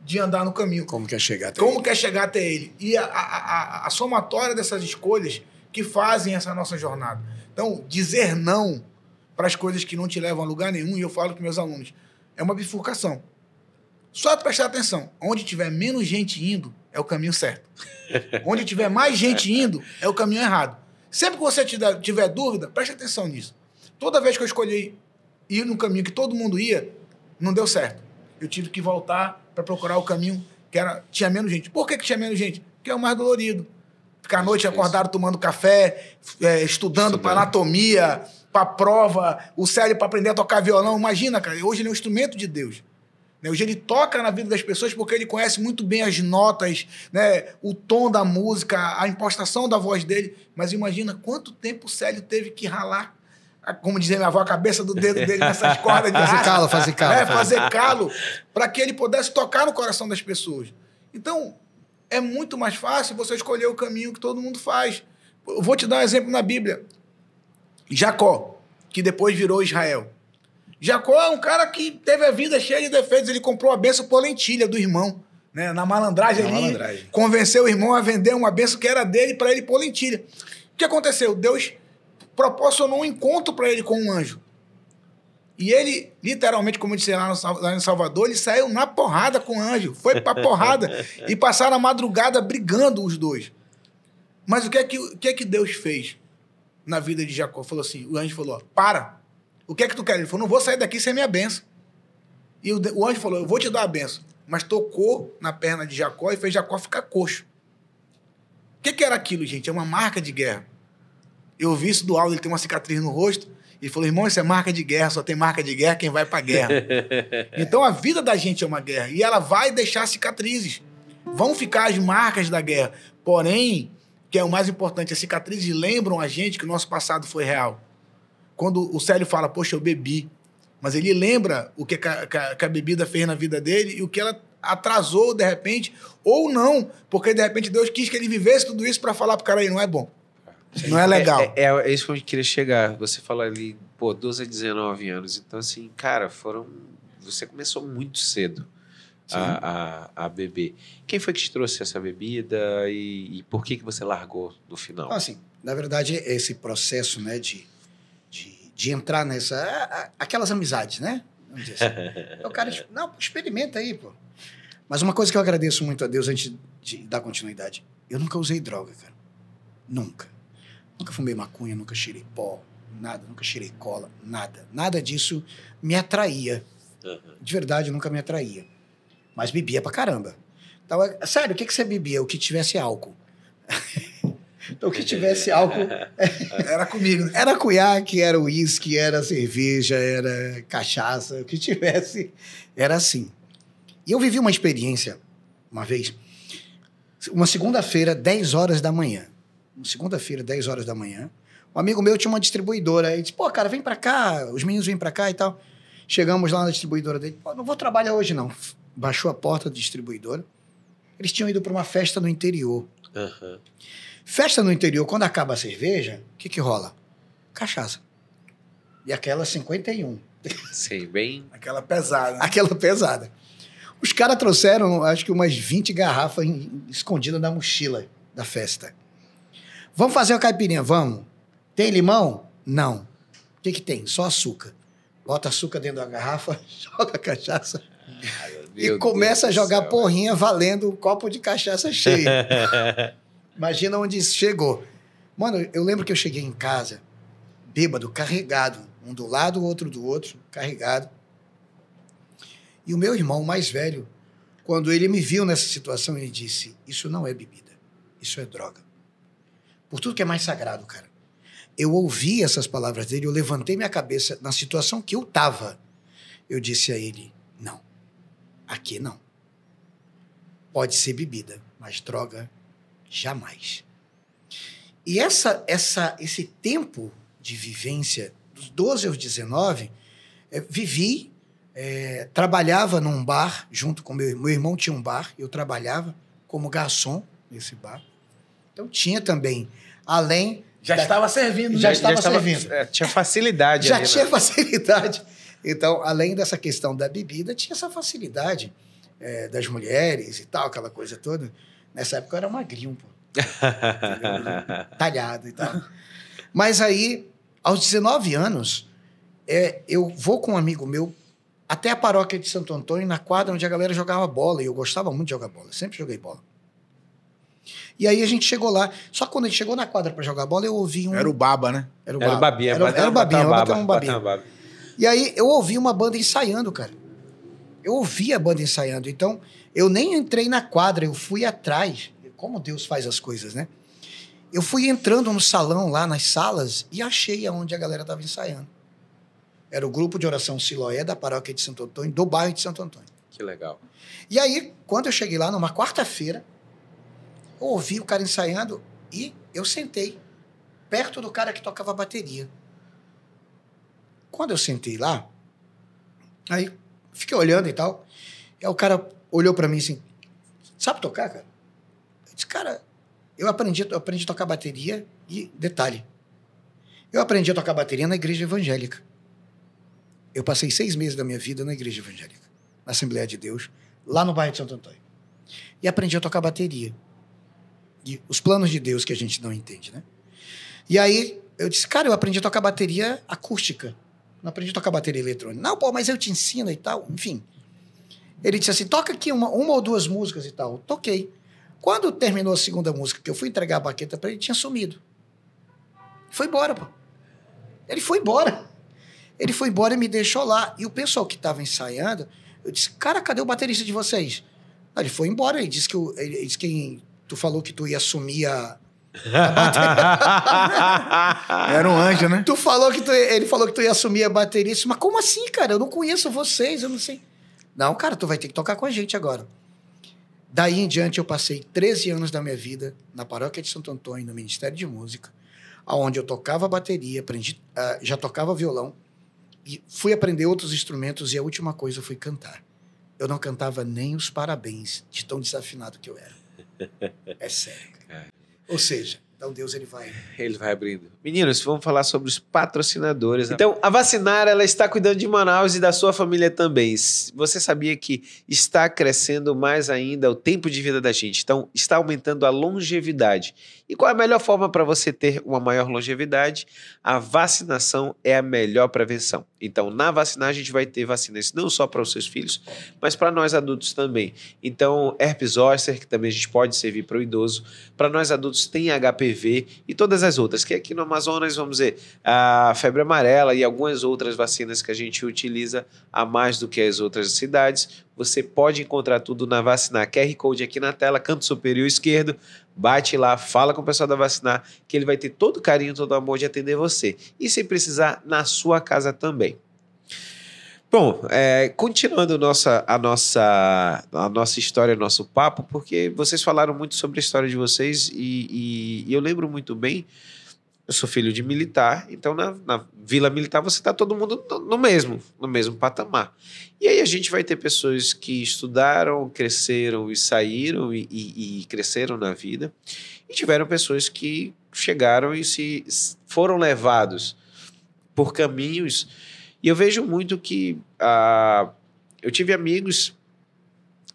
de andar no caminho. Como quer chegar até Como ele. quer chegar até Ele. E a somatória dessas escolhas que fazem essa nossa jornada. Então, dizer não para as coisas que não te levam a lugar nenhum, e eu falo com meus alunos, é uma bifurcação. Só prestar atenção. Onde tiver menos gente indo, é o caminho certo. Onde tiver mais gente indo, é o caminho errado. Sempre que você tiver dúvida, preste atenção nisso. Toda vez que eu escolhi ir no caminho que todo mundo ia, não deu certo. Eu tive que voltar para procurar o caminho que tinha menos gente. Por que tinha menos gente? Porque é o mais dolorido. Ficar à noite acordado tomando café, estudando para anatomia, para prova, o Célio para aprender a tocar violão. Imagina, cara, hoje ele é um instrumento de Deus. Hoje ele toca na vida das pessoas porque ele conhece muito bem as notas, né, o tom da música, a impostação da voz dele. Mas imagina quanto tempo o Célio teve que ralar, como dizia minha avó, a cabeça do dedo dele nessas cordas de raça. Fazer calo. Fazer calo, para que ele pudesse tocar no coração das pessoas. Então, é muito mais fácil você escolher o caminho que todo mundo faz. Eu vou te dar um exemplo na Bíblia. Jacó, que depois virou Israel. Jacó é um cara que teve a vida cheia de defeitos. Ele comprou a bênção por lentilha do irmão. Né? Na malandragem ali, convenceu o irmão a vender uma bênção que era dele para ele pôr lentilha. O que aconteceu? Deus proporcionou um encontro para ele com um anjo. E ele, literalmente, como eu disse lá em Salvador, ele saiu na porrada com o anjo. Foi pra porrada. E passaram a madrugada brigando os dois. Mas o que é que Deus fez na vida de Jacó? Falou assim, o anjo falou, para. O que é que tu quer? Ele falou, não vou sair daqui sem minha bênção. E o anjo falou, eu vou te dar a bênção. Mas tocou na perna de Jacó e fez Jacó ficar coxo. O que era aquilo, gente? É uma marca de guerra. Eu ouvi isso do Aldo, ele tem uma cicatriz no rosto. Ele falou, irmão, isso é marca de guerra, só tem marca de guerra quem vai pra guerra. Então a vida da gente é uma guerra. E ela vai deixar cicatrizes. Vão ficar as marcas da guerra. Porém, que é o mais importante, as cicatrizes lembram a gente que o nosso passado foi real. Quando o Célio fala, poxa, eu bebi. Mas ele lembra o que a bebida fez na vida dele e o que ela atrasou, de repente, ou não, porque de repente Deus quis que ele vivesse tudo isso para falar pro cara aí, não é bom. Não é legal. É isso que eu queria chegar. Você falou ali, 12 a 19 anos. Então, assim, cara, você começou muito cedo a beber. Quem foi que te trouxe essa bebida e por que você largou no final? Então, assim, na verdade, esse processo, né, de entrar aquelas amizades, né? Vamos dizer assim. O cara, não, experimenta aí, pô. Mas uma coisa que eu agradeço muito a Deus antes de dar continuidade, eu nunca usei droga, cara. Nunca. Nunca fumei maconha, nunca cheirei pó, nada, nunca cheirei cola, nada. Nada disso me atraía. De verdade, nunca me atraía. Mas bebia pra caramba. Então, sério, o que você bebia? O que tivesse álcool. Então, o que tivesse álcool... Era comigo. Era conhaque, era uísque, era cerveja, era cachaça. O que tivesse era assim. E eu vivi uma experiência, uma vez, uma segunda-feira, 10 horas da manhã. Uma segunda-feira, 10 horas da manhã. Um amigo meu tinha uma distribuidora. Ele disse, pô, cara, vem pra cá. Os meninos vêm pra cá e tal. Chegamos lá na distribuidora dele. Pô, não vou trabalhar hoje, não. Baixou a porta da distribuidora. Eles tinham ido pra uma festa no interior. Uhum. Festa no interior, quando acaba a cerveja, o que rola? Cachaça. E aquela 51. Sim, bem... Aquela pesada. Né? Aquela pesada. Os caras trouxeram, acho que umas 20 garrafas escondidas na mochila da festa. Vamos fazer uma caipirinha? Vamos. Tem limão? Não. O que tem? Só açúcar. Bota açúcar dentro da garrafa, joga cachaça e começa a jogar porrinha valendo um copo de cachaça cheio. Imagina onde isso chegou. Mano, eu lembro que eu cheguei em casa, bêbado, carregado. Um do lado, o outro do outro, carregado. E o meu irmão mais velho, quando ele me viu nessa situação, ele disse, isso não é bebida, isso é droga. Por tudo que é mais sagrado, cara. Eu ouvi essas palavras dele, eu levantei minha cabeça na situação que eu tava. Eu disse a ele, não, aqui não. pode ser bebida, mas droga, jamais. E esse tempo de vivência, dos 12 aos 19, vivi, trabalhava num bar, junto com meu irmão tinha um bar, eu trabalhava como garçom nesse bar. Então tinha também, além... Já estava servindo. Já estava servindo. Tinha facilidade. Já ali, tinha né? facilidade. Então, além dessa questão da bebida, tinha essa facilidade das mulheres e tal, aquela coisa toda. Nessa época eu era magrinho, pô. Entendeu? Talhado e tal. Mas aí, aos 19 anos, eu vou com um amigo meu até a paróquia de Santo Antônio, na quadra onde a galera jogava bola. E eu gostava muito de jogar bola, sempre joguei bola. E aí a gente chegou lá. Só que quando a gente chegou na quadra para jogar bola, eu ouvi um... Era o Baba, né? Era o Babinha. Era o Babinha, Bota um Babinha. E aí eu ouvi uma banda ensaiando, cara. Eu ouvi a banda ensaiando. Então, eu nem entrei na quadra, eu fui atrás. Como Deus faz as coisas, né? Eu fui entrando no salão, lá nas salas, e achei aonde a galera estava ensaiando. Era o grupo de oração Siloé da paróquia de Santo Antônio, do bairro de Santo Antônio. Que legal. E aí, quando eu cheguei lá, numa quarta-feira, eu ouvi o cara ensaiando e eu sentei perto do cara que tocava bateria. Quando eu sentei lá, aí fiquei olhando e tal, e aí o cara olhou pra mim assim, sabe tocar, cara? Eu disse, cara, eu aprendi a tocar bateria e, detalhe, eu aprendi a tocar bateria na igreja evangélica. Eu passei 6 meses da minha vida na igreja evangélica, na Assembleia de Deus, lá no bairro de Santo Antônio. E aprendi a tocar bateria. E os planos de Deus que a gente não entende, né? E aí eu disse, cara, eu aprendi a tocar bateria acústica. Não aprendi a tocar bateria eletrônica. Não, pô, mas eu te ensino e tal. Enfim. Ele disse assim, toca aqui uma ou 2 músicas e tal. Eu toquei. Quando terminou a segunda música, que eu fui entregar a baqueta para ele, tinha sumido. Foi embora, pô. Ele foi embora. Ele foi embora e me deixou lá. E o pessoal que estava ensaiando, eu disse, cara, cadê o baterista de vocês? Ele foi embora. Ele disse que tu falou que tu ia assumir a bateria. Era um anjo, né? Ele falou que tu ia assumir a bateria. Mas como assim, cara? Eu não conheço vocês, eu não sei. Não, cara, tu vai ter que tocar com a gente agora. Daí em diante eu passei 13 anos da minha vida na paróquia de Santo Antônio, no Ministério de Música, onde eu tocava bateria, já tocava violão, e fui aprender outros instrumentos, e a última coisa foi cantar. Eu não cantava nem os parabéns, de tão desafinado que eu era. É sério. Ou seja, então Deus ele vai abrindo. Meninos, vamos falar sobre os patrocinadores. Então, a Vacinar, ela está cuidando de Manaus e da sua família também. Você sabia que está crescendo mais ainda o tempo de vida da gente? Então, está aumentando a longevidade. E qual é a melhor forma para você ter uma maior longevidade? A vacinação é a melhor prevenção. Então, na Vacinar, a gente vai ter vacinas não só para os seus filhos, mas para nós adultos também. Então, herpes zoster, que também a gente pode servir para o idoso. Para nós adultos tem HPV e todas as outras, que aqui no Amazonas, vamos dizer, a febre amarela e algumas outras vacinas que a gente utiliza a mais do que as outras cidades. Você pode encontrar tudo na Vacinar. QR Code aqui na tela, canto superior esquerdo. Bate lá, fala com o pessoal da Vacinar, que ele vai ter todo o carinho, todo o amor de atender você. E se precisar, na sua casa também. Bom, continuando a nossa história, nosso papo, porque vocês falaram muito sobre a história de vocês e eu lembro muito bem, eu sou filho de militar, então na Vila Militar você está todo mundo no mesmo patamar. E aí a gente vai ter pessoas que estudaram, cresceram e saíram e cresceram na vida, e tiveram pessoas que chegaram e foram levados por caminhos. E eu vejo muito que eu tive amigos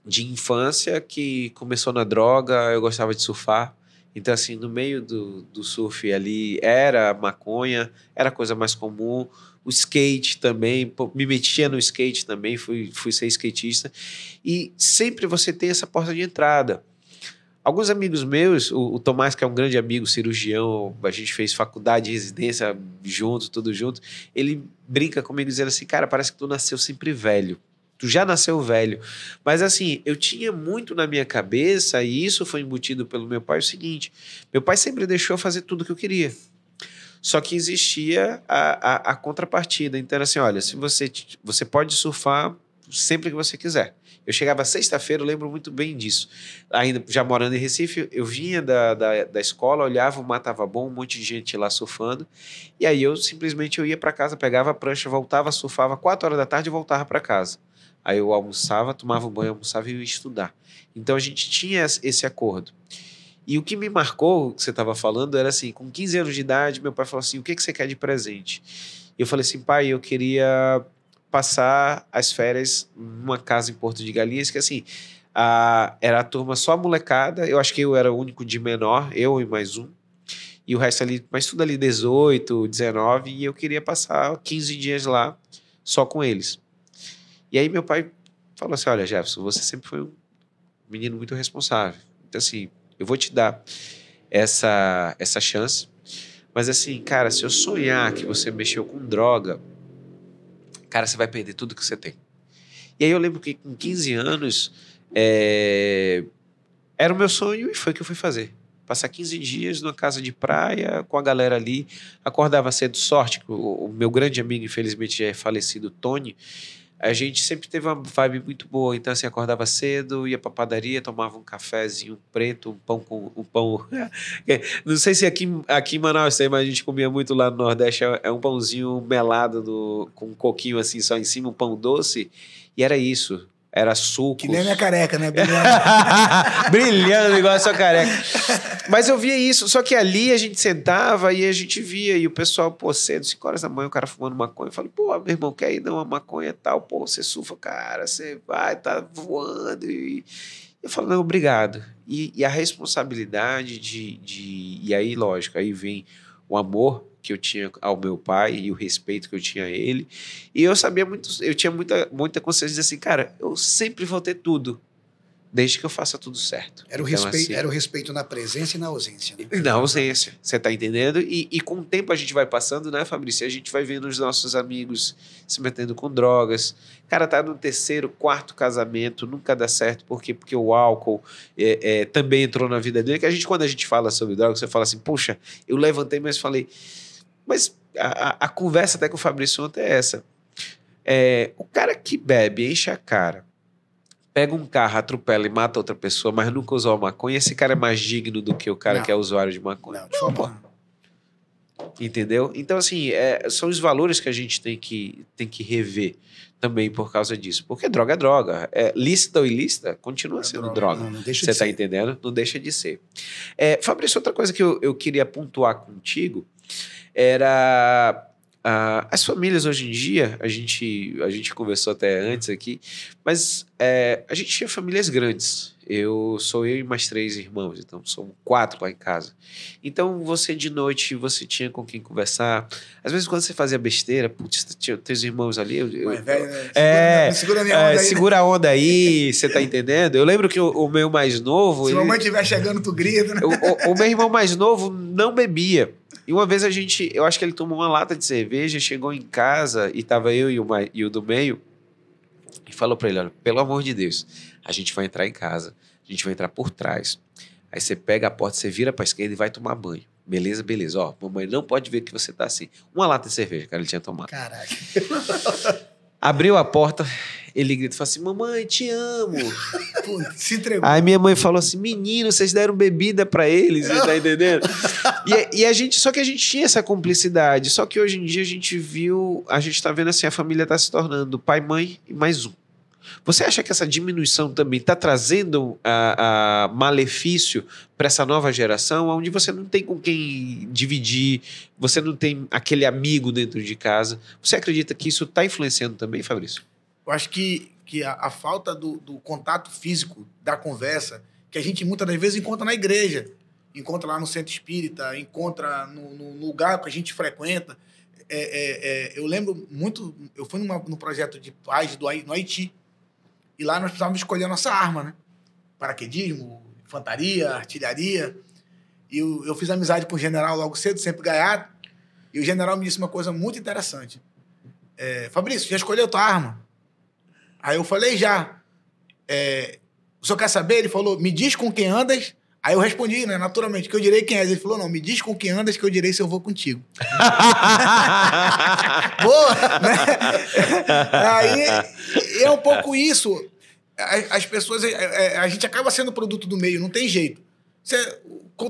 de infância que começou na droga, eu gostava de surfar. Então, assim, no meio do surf ali era maconha, era a coisa mais comum. O skate também, me metia no skate também, fui ser skatista. E sempre você tem essa porta de entrada. Alguns amigos meus, o Tomás, que é um grande amigo, cirurgião, a gente fez faculdade, residência junto, tudo junto, ele brinca comigo dizendo assim, cara, parece que tu nasceu sempre velho. Tu já nasceu velho. Mas assim, eu tinha muito na minha cabeça, e isso foi embutido pelo meu pai, o seguinte, meu pai sempre deixou eu fazer tudo o que eu queria. Só que existia a contrapartida. Então era assim, olha, se você pode surfar sempre que você quiser. Eu chegava sexta-feira, eu lembro muito bem disso. Ainda já morando em Recife, eu vinha da escola, olhava, o mar estava bom, um monte de gente lá surfando. E aí eu simplesmente ia para casa, pegava a prancha, voltava, surfava 4 horas da tarde e voltava para casa. Aí eu almoçava, tomava um banho, almoçava e ia estudar. Então a gente tinha esse acordo. E o que me marcou, que você estava falando, era assim, com 15 anos de idade, meu pai falou assim, o que você quer de presente? E eu falei assim, pai, eu queria passar as férias numa casa em Porto de Galinhas, que assim, era a turma só molecada, eu acho que eu era o único de menor, eu e mais um, e o resto ali, mas tudo ali 18, 19, e eu queria passar 15 dias lá só com eles. E aí meu pai falou assim, olha, Jefferson, você sempre foi um menino muito responsável, então assim, eu vou te dar essa chance, mas assim, cara, se eu sonhar que você mexeu com droga, cara, você vai perder tudo que você tem. E aí eu lembro que com 15 anos, era o meu sonho e foi o que eu fui fazer. Passar 15 dias numa casa de praia com a galera ali, acordava cedo, sorte, o meu grande amigo, infelizmente já é falecido, Tony, a gente sempre teve uma vibe muito boa, então assim, acordava cedo, ia pra padaria, tomava um cafezinho preto, um pão, não sei se aqui em Manaus tem, mas a gente comia muito lá no Nordeste, é um pãozinho melado com um coquinho assim só em cima, um pão doce, e era isso, era suco. Que nem a minha careca, né? Brilhando igual a sua careca. Mas eu via isso, só que ali a gente sentava e a gente via, e o pessoal, pô, cedo, 5 horas da manhã, o cara fumando maconha, eu falei, pô, meu irmão, quer ir dar uma maconha e tal? Pô, você surfa, cara, você vai, tá voando. E eu falo, não, obrigado. E a responsabilidade e aí, lógico, aí vem o amor que eu tinha ao meu pai e o respeito que eu tinha a ele. E eu sabia muito, eu tinha muita consciência de assim, cara, eu sempre vou ter tudo, desde que eu faça tudo certo. Era o, então, respeito, assim, era o respeito na presença e na ausência. Né? na ausência, você tá entendendo? E com o tempo a gente vai passando, né, Fabrício? A gente vai vendo os nossos amigos se metendo com drogas. Cara, tá no 3º, 4º casamento, nunca dá certo. Por quê? Porque o álcool também entrou na vida dele. Que quando a gente fala sobre drogas, você fala assim, puxa, eu levantei, mas falei... Mas a conversa até com o Fabrício ontem é essa. O cara que bebe, enche a cara, pega um carro, atropela e mata outra pessoa, mas nunca usou a maconha, esse cara é mais digno do que o cara que é usuário de maconha. Não, de forma pô. Entendeu? Então, assim, são os valores que a gente tem que rever também por causa disso. Porque droga é droga. Lícita ou ilícita, continua sendo droga. Não deixa Você de tá ser. entendendo? Não deixa de ser. Fabrício, outra coisa que eu queria pontuar contigo era... as famílias hoje em dia, a gente conversou até antes aqui, mas a gente tinha famílias grandes. Sou eu e mais 3 irmãos, então somos 4 lá em casa. Então você de noite, você tinha com quem conversar. Às vezes quando você fazia besteira, putz, tinha teus irmãos ali. Mas, velho, né? Segura a minha onda aí. Segura a onda aí, você tá entendendo? Eu lembro que o meu mais novo... Se a mamãe estiver chegando, tu grita, né? O meu irmão mais novo não bebia. E uma vez eu acho que ele tomou uma lata de cerveja, chegou em casa e tava eu e o do meio e falou pra ele, olha, pelo amor de Deus, a gente vai entrar em casa, a gente vai entrar por trás. Aí você pega a porta, você vira pra esquerda e vai tomar banho. Beleza, beleza. Ó, mamãe não pode ver que você tá assim. Uma lata de cerveja, cara, ele tinha tomado. Caraca. Abriu a porta, ele grita e fala assim, mamãe, te amo. Pô, se entregou. Aí minha mãe falou assim, menino, vocês deram bebida pra eles, você tá entendendo? Só que a gente tinha essa cumplicidade, só que hoje em dia a gente tá vendo assim, a família tá se tornando pai, mãe e mais um. Você acha que essa diminuição também está trazendo malefício para essa nova geração, onde você não tem com quem dividir, você não tem aquele amigo dentro de casa? Você acredita que isso está influenciando também, Fabrício? Eu acho que a falta do contato físico, da conversa, que a gente muitas das vezes encontra na igreja, encontra lá no centro espírita, encontra no lugar que a gente frequenta. Eu lembro muito, eu fui no projeto de paz no Haiti, e lá nós precisávamos escolher a nossa arma, né? Paraquedismo, infantaria, artilharia. E eu fiz amizade com o general logo cedo, sempre gaiato. E o general me disse uma coisa muito interessante. Fabrício, já escolheu a tua arma? Aí eu falei, já. O senhor quer saber? Ele falou, me diz com quem andas. Aí eu respondi, né, naturalmente, que eu direi quem és. Ele falou, não, me diz com quem andas que eu direi se eu vou contigo. Boa, né? Aí é um pouco isso. as pessoas... a gente acaba sendo produto do meio, não tem jeito. Você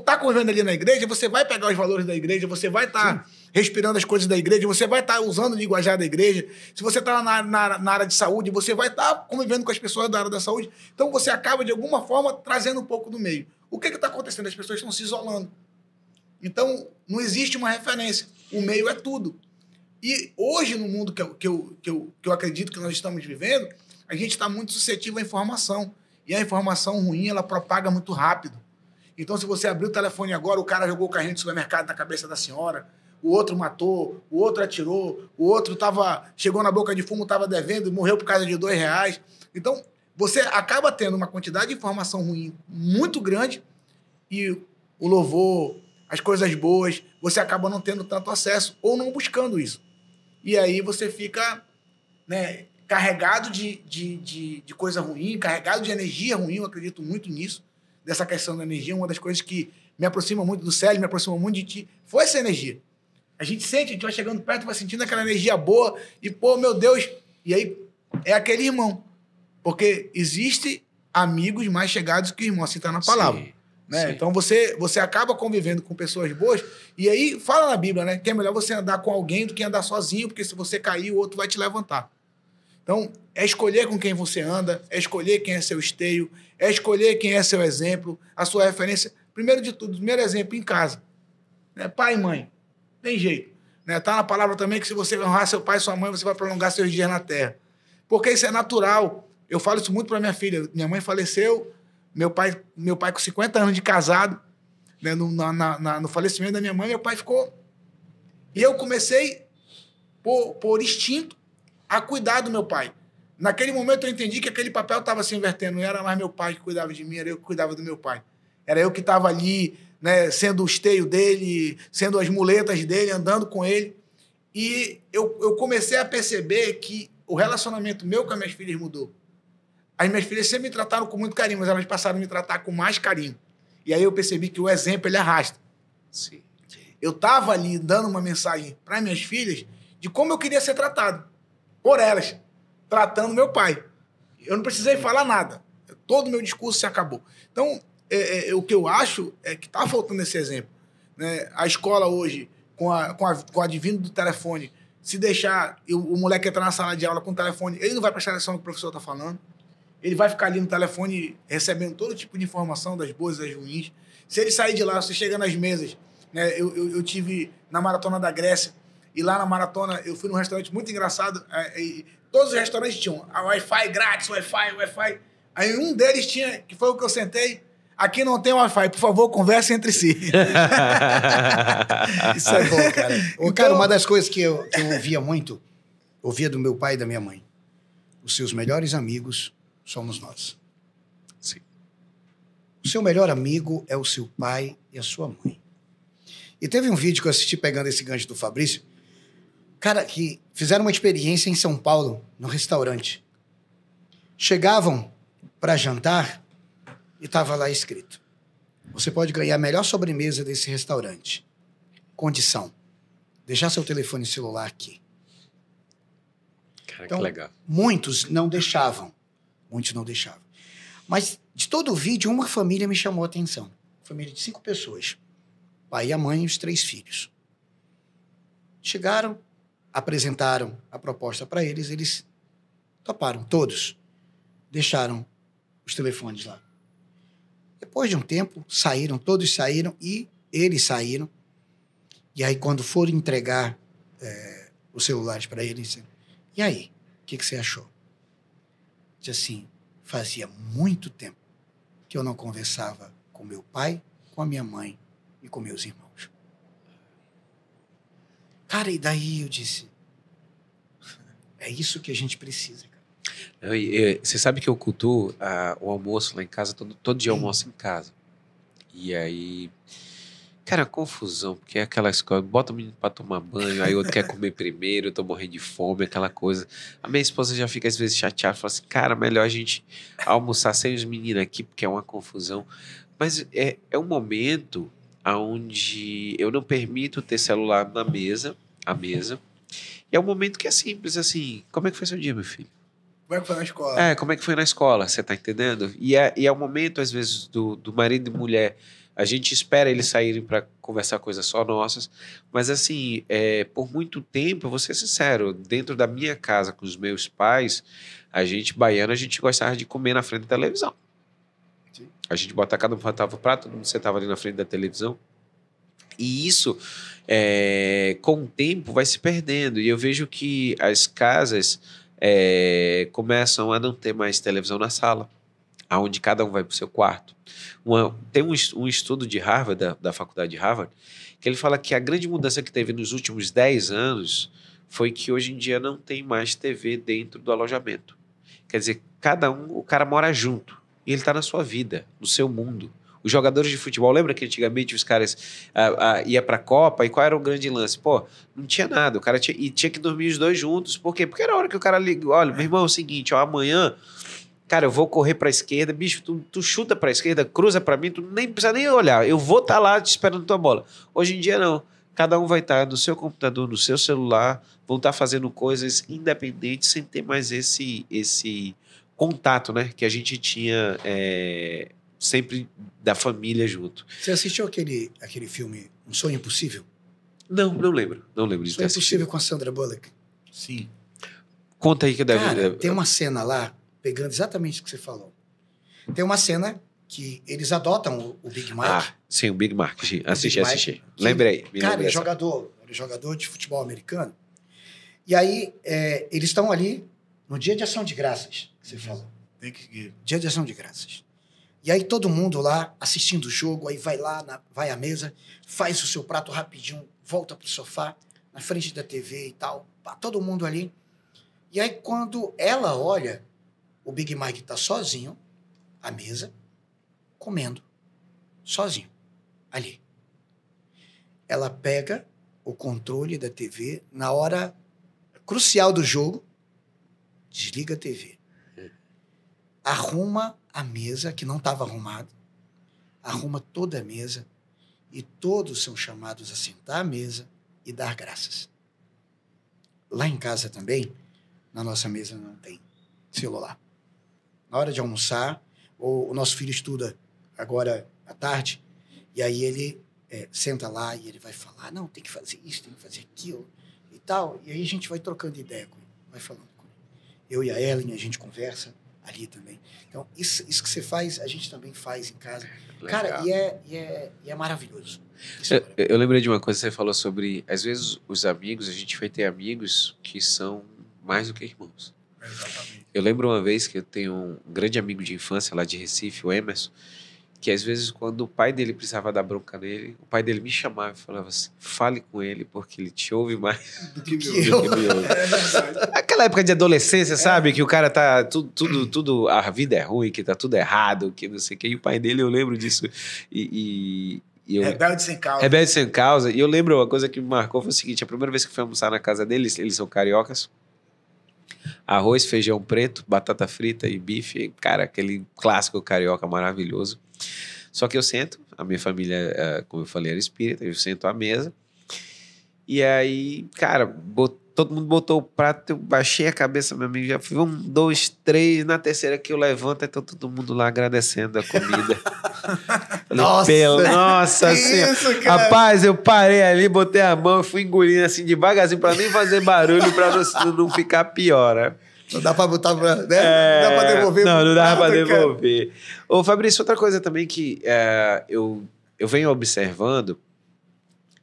tá convivendo ali na igreja, você vai pegar os valores da igreja, você vai estar respirando as coisas da igreja, você vai estar usando o linguajar da igreja. Se você está na área de saúde, você vai estar convivendo com as pessoas da área da saúde. Então, você acaba, de alguma forma, trazendo um pouco do meio. O que está acontecendo? As pessoas estão se isolando. Então, não existe uma referência. O meio é tudo. E hoje, no mundo que eu acredito que nós estamos vivendo, a gente está muito suscetível à informação. E a informação ruim, ela propaga muito rápido. Então, se você abrir o telefone agora, o cara jogou o carrinho de supermercado na cabeça da senhora, o outro matou, o outro atirou, o outro chegou na boca de fumo, estava devendo e morreu por causa de R$2. Então, você acaba tendo uma quantidade de informação ruim muito grande e o louvor, as coisas boas, você acaba não tendo tanto acesso ou não buscando isso. E aí você fica, né, carregado de coisa ruim, carregado de energia ruim, eu acredito muito nisso, dessa questão da energia. Uma das coisas que me aproxima muito do Célio, me aproxima muito de ti, foi essa energia. A gente sente, a gente vai chegando perto, vai sentindo aquela energia boa e, pô, meu Deus, e aí é aquele irmão. Porque existe amigos mais chegados que irmão, assim tá na palavra. Sim, né? sim. Então você acaba convivendo com pessoas boas, e aí fala na Bíblia, né, que é melhor você andar com alguém do que andar sozinho, porque se você cair, o outro vai te levantar. Então, é escolher com quem você anda, é escolher quem é seu esteio, é escolher quem é seu exemplo, a sua referência. Primeiro de tudo, primeiro exemplo, em casa. Né? Pai e mãe, tem jeito. Né? Tá na palavra também que se você honrar seu pai e sua mãe, você vai prolongar seus dias na terra. Porque isso é natural. Eu falo isso muito para minha filha. Minha mãe faleceu, meu pai com 50 anos de casado, né? No falecimento da minha mãe, meu pai ficou... E eu comecei, por instinto, a cuidar do meu pai. Naquele momento eu entendi que aquele papel estava se invertendo. Não era mais meu pai que cuidava de mim, era eu que cuidava do meu pai. Era eu que estava ali, né, sendo o esteio dele, sendo as muletas dele, andando com ele. E eu comecei a perceber que o relacionamento meu com as minhas filhas mudou. As minhas filhas sempre me trataram com muito carinho, mas elas passaram a me tratar com mais carinho. E aí eu percebi que o exemplo, ele arrasta. Sim. Eu estava ali dando uma mensagem para minhas filhas de como eu queria ser tratado por elas, tratando meu pai. Eu não precisei falar nada. Todo o meu discurso se acabou. Então, o que eu acho é que está faltando esse exemplo. Né? A escola hoje, com a advindo do telefone, se deixar o moleque entrar na sala de aula com o telefone, ele não vai prestar atenção no que o professor está falando. Ele vai ficar ali no telefone recebendo todo tipo de informação, das boas e das ruins. Se ele sair de lá, se chegar nas mesas... Né? Eu tive na Maratona da Grécia, e lá na maratona eu fui num restaurante muito engraçado, e todos os restaurantes tinham Wi-Fi grátis, Wi-Fi. Aí um deles tinha, que foi o que eu sentei, aqui não tem Wi-Fi, por favor, conversem entre si. Isso é bom, cara. Então, cara, uma das coisas que eu ouvia muito, ouvia do meu pai e da minha mãe, os seus melhores amigos somos nós. Sim. O seu melhor amigo é o seu pai e a sua mãe. E teve um vídeo que eu assisti pegando esse gancho do Fabrício, cara, que fizeram uma experiência em São Paulo, no restaurante. Chegavam para jantar e estava lá escrito: você pode ganhar a melhor sobremesa desse restaurante. Condição: deixar seu telefone celular aqui. Cara, então, que legal. Muitos não deixavam. Mas de todo o vídeo, uma família me chamou a atenção. Família de 5 pessoas. Pai, a mãe e os 3 filhos. Chegaram, apresentaram a proposta para eles, eles toparam, todos. Deixaram os telefones lá. Depois de um tempo, todos saíram e eles saíram. E aí, quando foram entregar os celulares para eles, e aí, o que você achou? Disse assim, fazia muito tempo que eu não conversava com meu pai, com a minha mãe e com meus irmãos. Cara, e daí eu disse, é isso que a gente precisa, cara. Você sabe que eu cultuo o almoço lá em casa, todo dia eu almoço em casa. E aí, cara, confusão, porque é aquela escola, bota o menino pra tomar banho, aí o outro quer comer primeiro, eu tô morrendo de fome, aquela coisa. A minha esposa já fica às vezes chateada, fala assim, cara, melhor a gente almoçar sem os meninos aqui, porque é uma confusão. Mas é um momento onde eu não permito ter celular à mesa, e é um momento que é simples, assim, como é que foi seu dia, meu filho? Como é que foi na escola? Como é que foi na escola, você tá entendendo? E é o momento, às vezes, do marido e mulher. A gente espera eles saírem para conversar coisas só nossas. Mas, assim, por muito tempo, eu vou ser sincero, dentro da minha casa com os meus pais, baiano, a gente gostava de comer na frente da televisão. Sim. A gente cada um botava o prato, todo mundo sentava ali na frente da televisão. E isso, com o tempo, vai se perdendo. E eu vejo que as casas começam a não ter mais televisão na sala, onde cada um vai para o seu quarto. Tem um estudo de Harvard, da faculdade de Harvard, que ele fala que a grande mudança que teve nos últimos 10 anos foi que hoje em dia não tem mais TV dentro do alojamento. Quer dizer, o cara mora junto e ele está na sua vida, no seu mundo. Os jogadores de futebol, lembra que antigamente os caras iam para a Copa e qual era o grande lance? Pô, não tinha nada, o cara tinha que dormir os dois juntos. Por quê? Porque era a hora que o cara liga, olha, meu irmão, é o seguinte, amanhã, cara, eu vou correr para a esquerda, bicho, tu chuta para a esquerda, cruza para mim, tu nem precisa nem olhar, eu vou estar lá te esperando tua bola. Hoje em dia não, cada um vai estar no seu computador, no seu celular, vão estar fazendo coisas independentes sem ter mais esse contato, né, que a gente tinha sempre da família junto. Você assistiu aquele filme Um Sonho Impossível? Não lembro de ter Sonho assistido. Impossível com a Sandra Bullock. Sim. Conta aí que deve... Cara, tem uma cena lá, pegando exatamente o que você falou. Tem uma cena que eles adotam o Big Mike. Sim, o Big Mike. Assisti. Que, Lembrei. Cara, ele é jogador de futebol americano. E aí, eles estão ali no Dia de Ação de Graças, que você falou. Dia de Ação de Graças. E aí todo mundo lá assistindo o jogo, aí vai à mesa, faz o seu prato rapidinho, volta pro sofá, na frente da TV e tal, todo mundo ali. E aí quando ela olha, o Big Mike tá sozinho à mesa, comendo, sozinho, ali. Ela pega o controle da TV na hora crucial do jogo, desliga a TV, arruma a mesa, que não estava arrumada, arruma toda a mesa e todos são chamados a sentar à mesa e dar graças. Lá em casa também, na nossa mesa não tem celular. Na hora de almoçar, o nosso filho estuda agora à tarde, e aí ele senta lá e ele vai falar, não, tem que fazer isso, tem que fazer aquilo e tal, e aí a gente vai trocando ideia com ele, vai falando com ele. Eu e a Ellen, a gente conversa ali também. Então, isso que você faz, a gente também faz em casa. Legal. Cara, e é maravilhoso. Eu lembrei de uma coisa que você falou sobre, às vezes, os amigos, a gente vai ter amigos que são mais do que irmãos. Exatamente. Eu lembro uma vez que eu tenho um grande amigo de infância lá de Recife, o Emerson, que às vezes quando o pai dele precisava dar bronca nele, o pai dele me chamava e falava assim, fale com ele porque ele te ouve mais do que me ouve. Aquela época de adolescência, sabe? Que o cara tá tudo, a vida é ruim, que tá tudo errado, que não sei o que. E o pai dele, eu lembro disso. Rebelde sem causa. Rebelde sem causa. E eu lembro, uma coisa que me marcou foi o seguinte, a primeira vez que eu fui almoçar na casa deles, eles são cariocas, arroz, feijão preto, batata frita e bife, cara, aquele clássico carioca maravilhoso. Só que eu sento, a minha família, como eu falei, era espírita, eu sento à mesa, e aí, cara, todo mundo botou o prato, eu baixei a cabeça, meu amigo, já fui 1, 2, 3, na terceira que eu levanto, então todo mundo lá agradecendo a comida. Nossa senhora. Rapaz, eu parei ali, botei a mão, fui engolindo assim devagarzinho pra nem fazer barulho, pra não ficar pior, né? Não dá pra botar pra... Né? Não dá pra devolver. Não dá pra devolver. Ô, Fabrício, outra coisa também que eu venho observando,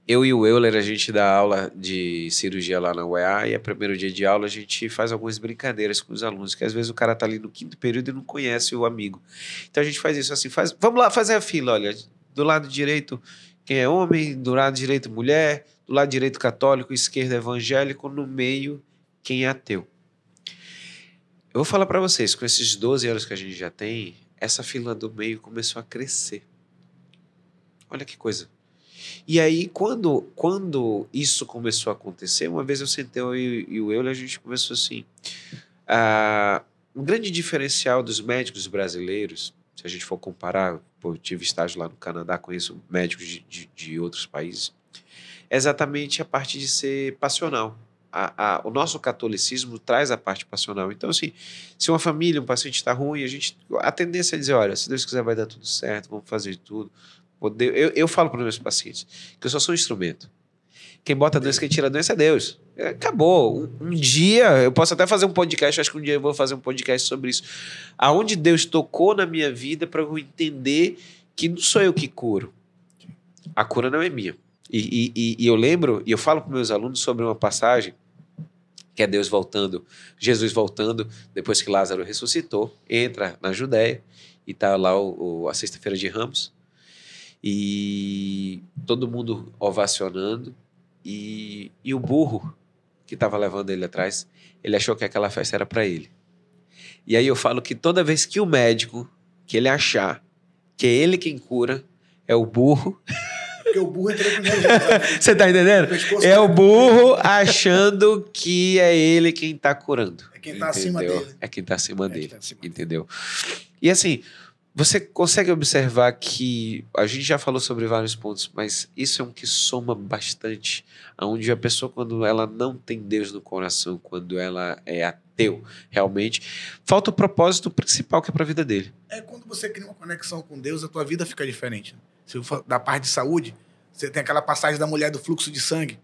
eu e o Euler, a gente dá aula de cirurgia lá na UEA, e a primeiro dia de aula a gente faz algumas brincadeiras com os alunos, que às vezes o cara tá ali no 5º período e não conhece o amigo. Então a gente faz isso assim, vamos lá fazer a fila, olha, do lado direito quem é homem, do lado direito mulher, do lado direito católico, esquerdo evangélico, no meio quem é ateu. Eu vou falar para vocês, com esses 12 anos que a gente já tem, essa fila do meio começou a crescer. Olha que coisa. E aí, quando isso começou a acontecer, uma vez eu sentei e o Euler, a gente começou assim, um grande diferencial dos médicos brasileiros, se a gente for comparar, eu tive estágio lá no Canadá, conheço médicos de outros países, é exatamente a parte de ser passional. o nosso catolicismo traz a parte passional. Então, assim, se uma família, um paciente está ruim, a tendência é dizer, olha, se Deus quiser vai dar tudo certo, vamos fazer tudo. Eu falo para os meus pacientes que eu só sou um instrumento. Quem bota a doença, quem tira a doença é Deus. Acabou. Um dia, eu posso até fazer um podcast, acho que um dia eu vou fazer um podcast sobre isso. Aonde Deus tocou na minha vida para eu entender que não sou eu que curo. A cura não é minha. E eu lembro, e eu falo para meus alunos sobre uma passagem, que é Deus voltando, Jesus voltando, depois que Lázaro ressuscitou, entra na Judéia, e está lá a Sexta-feira de Ramos, e todo mundo ovacionando, e o burro que estava levando ele atrás, ele achou que aquela festa era para ele. E aí eu falo que toda vez que o médico, que ele achar que é ele quem cura, é o burro. Porque o burro entrou primeiro. Você tá entendendo? É o burro achando que é ele quem tá curando. É quem tá acima dele. É quem tá acima dele. Entendeu? E assim, você consegue observar que a gente já falou sobre vários pontos, mas isso é um que soma bastante, onde a pessoa, quando ela não tem Deus no coração, quando ela é ateu, realmente, falta o propósito principal que é para a vida dele. É quando você cria uma conexão com Deus, a tua vida fica diferente. Se for da parte de saúde, você tem aquela passagem da mulher do fluxo de sangue,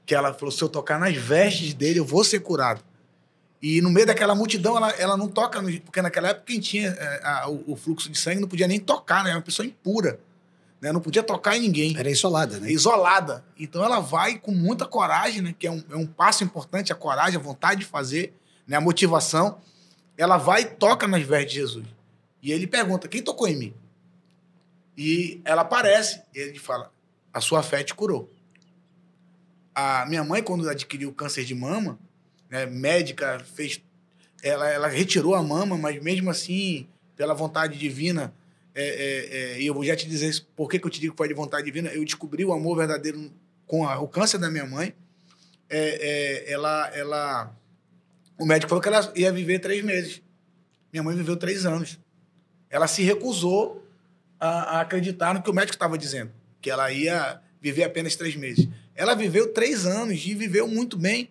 que ela falou, se eu tocar nas vestes dele, eu vou ser curado. E no meio daquela multidão, ela não toca, porque naquela época quem tinha o fluxo de sangue não podia nem tocar, né? Era uma pessoa impura, né? Não podia tocar em ninguém. Era isolada, né? Isolada. Então ela vai com muita coragem, né? Que é um passo importante, a coragem, a vontade de fazer, né? A motivação. Ela vai e toca nas vestes de Jesus. E ele pergunta, quem tocou em mim? E ela aparece, e ele fala, a sua fé te curou. A minha mãe, quando adquiriu câncer de mama, né, médica, ela retirou a mama, mas mesmo assim, pela vontade divina, e eu vou já te dizer por que eu te digo que foi de vontade divina, eu descobri o amor verdadeiro com o câncer da minha mãe. O médico falou que ela ia viver 3 meses. Minha mãe viveu 3 anos. Ela se recusou a acreditar no que o médico estava dizendo, que ela ia viver apenas 3 meses. Ela viveu 3 anos e viveu muito bem.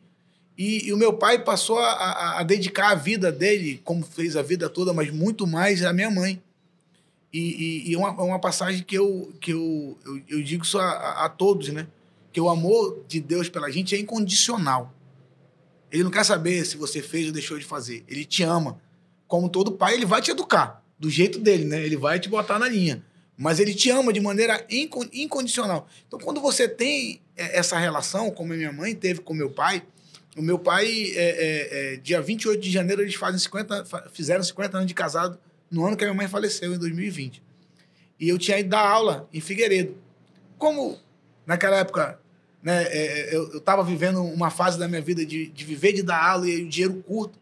E o meu pai passou a dedicar a vida dele, como fez a vida toda, mas muito mais à minha mãe. E uma passagem que eu digo isso a todos, né? Que o amor de Deus pela gente é incondicional. Ele não quer saber se você fez ou deixou de fazer. Ele te ama. Como todo pai, ele vai te educar do jeito dele, né? Ele vai te botar na linha. Mas ele te ama de maneira incondicional. Então, quando você tem essa relação, como a minha mãe teve com meu pai, o meu pai, dia 28 de janeiro, eles fizeram 50 anos de casado no ano que a minha mãe faleceu, em 2020. E eu tinha ido dar aula em Figueiredo. Como, naquela época, né, eu estava vivendo uma fase da minha vida de viver de dar aula e o dinheiro curto,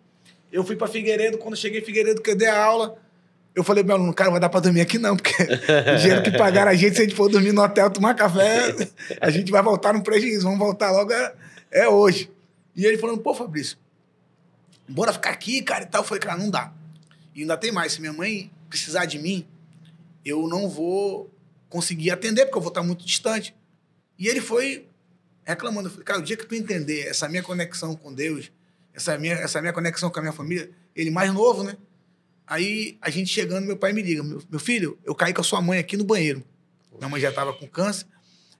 eu fui para Figueiredo. Quando eu cheguei em Figueiredo, que eu dei a aula, eu falei para meu aluno, cara, não vai dar para dormir aqui não, porque o dinheiro que pagaram a gente, se a gente for dormir no hotel, tomar café, a gente vai voltar no prejuízo, vamos voltar logo, hoje. E ele falando, pô, Fabrício, bora ficar aqui, cara, e tal. Eu falei, cara, não dá. E ainda tem mais, se minha mãe precisar de mim, eu não vou conseguir atender, porque eu vou estar muito distante. E ele foi reclamando. Eu falei, cara, o dia que tu entender essa minha conexão com Deus, essa minha conexão com a minha família, ele mais novo, né? Aí, a gente chegando, meu pai me liga, meu filho, eu caí com a sua mãe aqui no banheiro. Minha mãe já estava com câncer.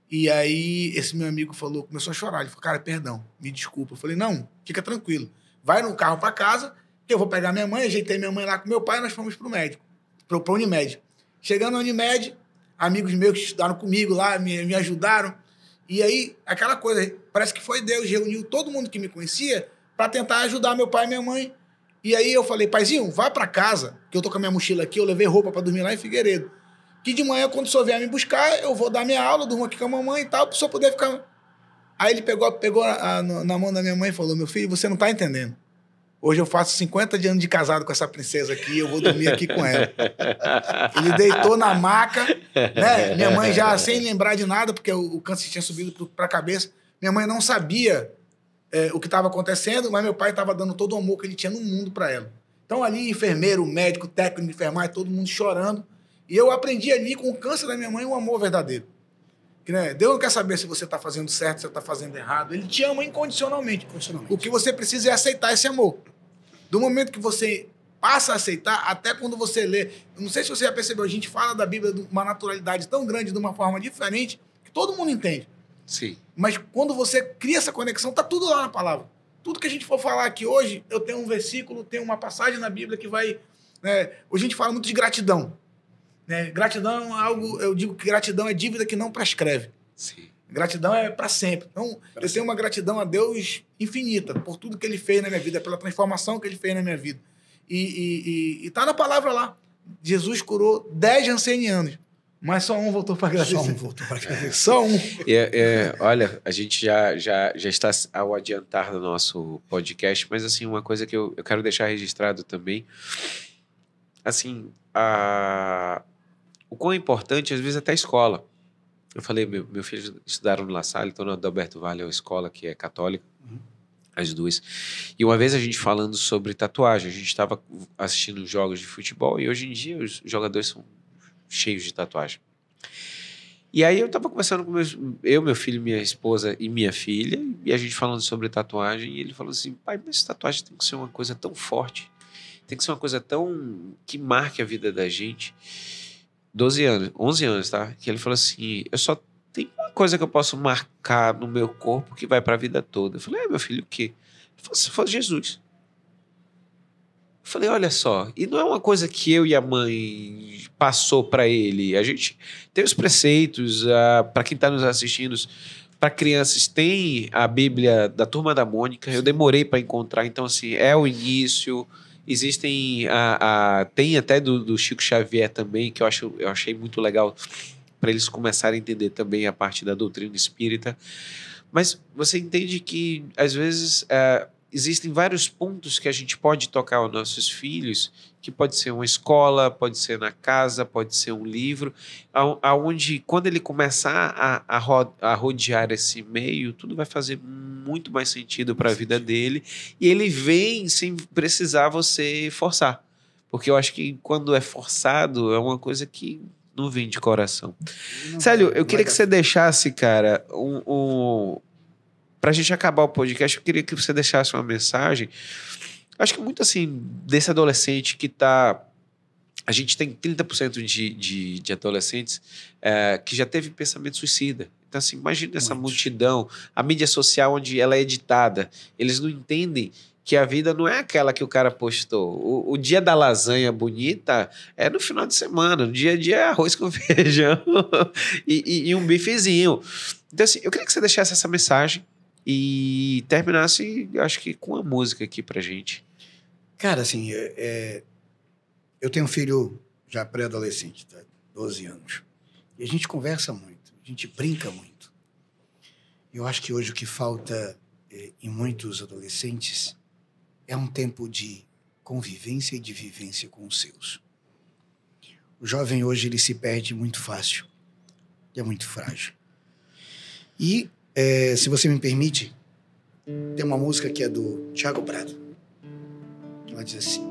E aí, esse meu amigo começou a chorar. Ele falou, cara, perdão, me desculpa. Eu falei, não, fica tranquilo. Vai no carro para casa, que eu vou pegar minha mãe. Ajeitei minha mãe lá com meu pai e nós fomos pro médico, pro Unimed. Chegando na Unimed, amigos meus que estudaram comigo lá, me ajudaram. E aí, aquela coisa, parece que foi Deus, reuniu todo mundo que me conhecia para tentar ajudar meu pai e minha mãe. E aí eu falei, paizinho, vai para casa, que eu tô com a minha mochila aqui, eu levei roupa para dormir lá em Figueiredo. Que de manhã, quando o senhor vier me buscar, eu vou dar minha aula, durmo aqui com a mamãe e tal, para o senhor poder ficar... Aí ele pegou na mão da minha mãe e falou, meu filho, você não tá entendendo. Hoje eu faço 50 anos de casado com essa princesa aqui, eu vou dormir aqui com ela. Ele deitou na maca, né? Minha mãe já sem lembrar de nada, porque o câncer tinha subido para a cabeça. Minha mãe não sabia o que estava acontecendo, mas meu pai estava dando todo o amor que ele tinha no mundo para ela. Então ali, enfermeiro, médico, técnico de enfermagem, todo mundo chorando. E eu aprendi ali com o câncer da minha mãe um amor verdadeiro. Que, né, Deus não quer saber se você está fazendo certo, se você está fazendo errado. Ele te ama incondicionalmente. O que você precisa é aceitar esse amor. Do momento que você passa a aceitar, até quando você lê. Eu não sei se você já percebeu, a gente fala da Bíblia de uma naturalidade tão grande, de uma forma diferente, que todo mundo entende. Sim. Mas quando você cria essa conexão, tá tudo lá na palavra. Tudo que a gente for falar aqui hoje, eu tenho um versículo, tenho uma passagem na Bíblia que vai... Hoje a gente fala muito de gratidão. Gratidão é algo... Eu digo que gratidão é dívida que não prescreve. Sim. Gratidão é para sempre. Então, eu tenho uma gratidão a Deus infinita por tudo que Ele fez na minha vida, pela transformação que Ele fez na minha vida. E tá na palavra lá. Jesus curou 10 ancianos. Mas só um voltou para agradecer. Só um voltou para agradecer. Só um. Olha, a gente já está ao adiantar do nosso podcast, mas assim, uma coisa que eu quero deixar registrado também, assim, o quão importante, às vezes, até a escola. Eu falei, meu filho estudaram no La Salle, então no Adalberto Vale é uma escola que é católica, as duas. E uma vez a gente falando sobre tatuagem, a gente estava assistindo jogos de futebol e hoje em dia os jogadores são cheios de tatuagem. E aí eu tava conversando com meu filho, minha esposa e minha filha, e a gente falando sobre tatuagem, e ele falou assim, pai, mas tatuagem tem que ser uma coisa tão forte, tem que ser uma coisa tão... que marque a vida da gente. 11 anos, tá? Que ele falou assim, eu só tenho uma coisa que eu posso marcar no meu corpo que vai pra vida toda. Eu falei, meu filho, o quê? Ele falou, se for Jesus. Eu falei, olha só, e não é uma coisa que eu e a mãe passou para ele. A gente tem os preceitos, para quem está nos assistindo, para crianças, tem a Bíblia da Turma da Mônica. Eu demorei para encontrar, então, assim, é o início. Existem, tem até do Chico Xavier também, que eu achei muito legal para eles começarem a entender também a parte da doutrina espírita. Mas você entende que, às vezes... existem vários pontos que a gente pode tocar aos nossos filhos, que pode ser uma escola, pode ser na casa, pode ser um livro, aonde quando ele começar a rodear esse meio, tudo vai fazer muito mais sentido para a vida dele, e ele vem sem precisar você forçar. Porque eu acho que quando é forçado, é uma coisa que não vem de coração. Célio, eu queria que você deixasse, cara, pra gente acabar o podcast, eu queria que você deixasse uma mensagem. Acho que muito assim, desse adolescente que tá... A gente tem 30% de adolescentes que já teve pensamento suicida. Então, assim, imagina essa multidão, a mídia social onde ela é editada. Eles não entendem que a vida não é aquela que o cara postou. O dia da lasanha bonita é no final de semana. No dia a dia é arroz com feijão e um bifezinho. Então, assim, eu queria que você deixasse essa mensagem e terminasse, acho que com uma música aqui pra gente. Cara, assim, eu tenho um filho já pré-adolescente, tá? 12 anos. E a gente conversa muito, a gente brinca muito. Eu acho que hoje o que falta em muitos adolescentes é um tempo de convivência e de vivência com os seus. O jovem hoje, ele se perde muito fácil. E é muito frágil. E se você me permite, tem uma música que é do Thiago Prado. Ela diz assim: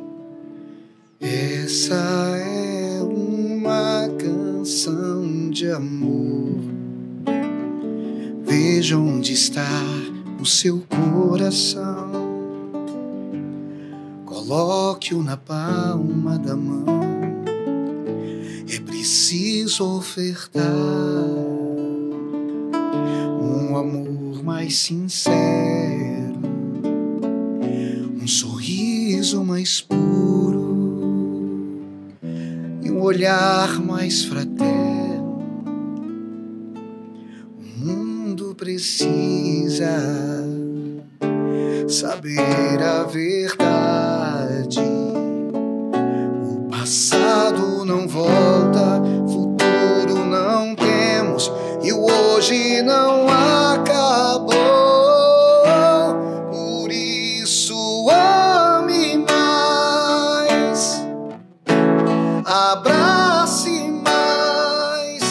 essa é uma canção de amor. Veja onde está o seu coração. Coloque-o na palma da mão. É preciso ofertar um amor mais sincero, um sorriso mais puro e um olhar mais fraterno. O mundo precisa saber a verdade. O passado não volta, futuro não temos e o hoje não acabou. Por isso ame mais, abrace mais,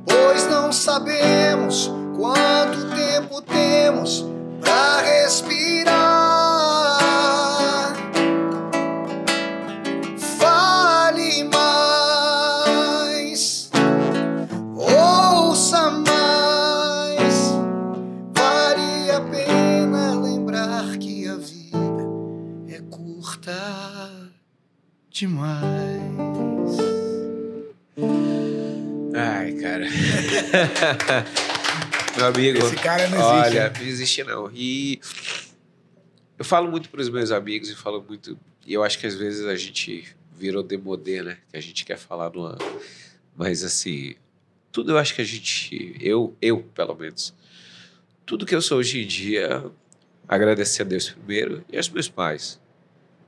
pois não sabemos quanto tempo temos pra respirar. Fale mais, ouça mais. Ai, cara. Meu amigo. Esse cara não existe. Olha, não existe não. E eu falo muito para os meus amigos e falo muito. E eu acho que às vezes a gente virou demodê, né? Que a gente quer falar numa. Mas assim, tudo eu acho que a gente. Eu pelo menos. Tudo que eu sou hoje em dia, agradecer a Deus primeiro e aos meus pais.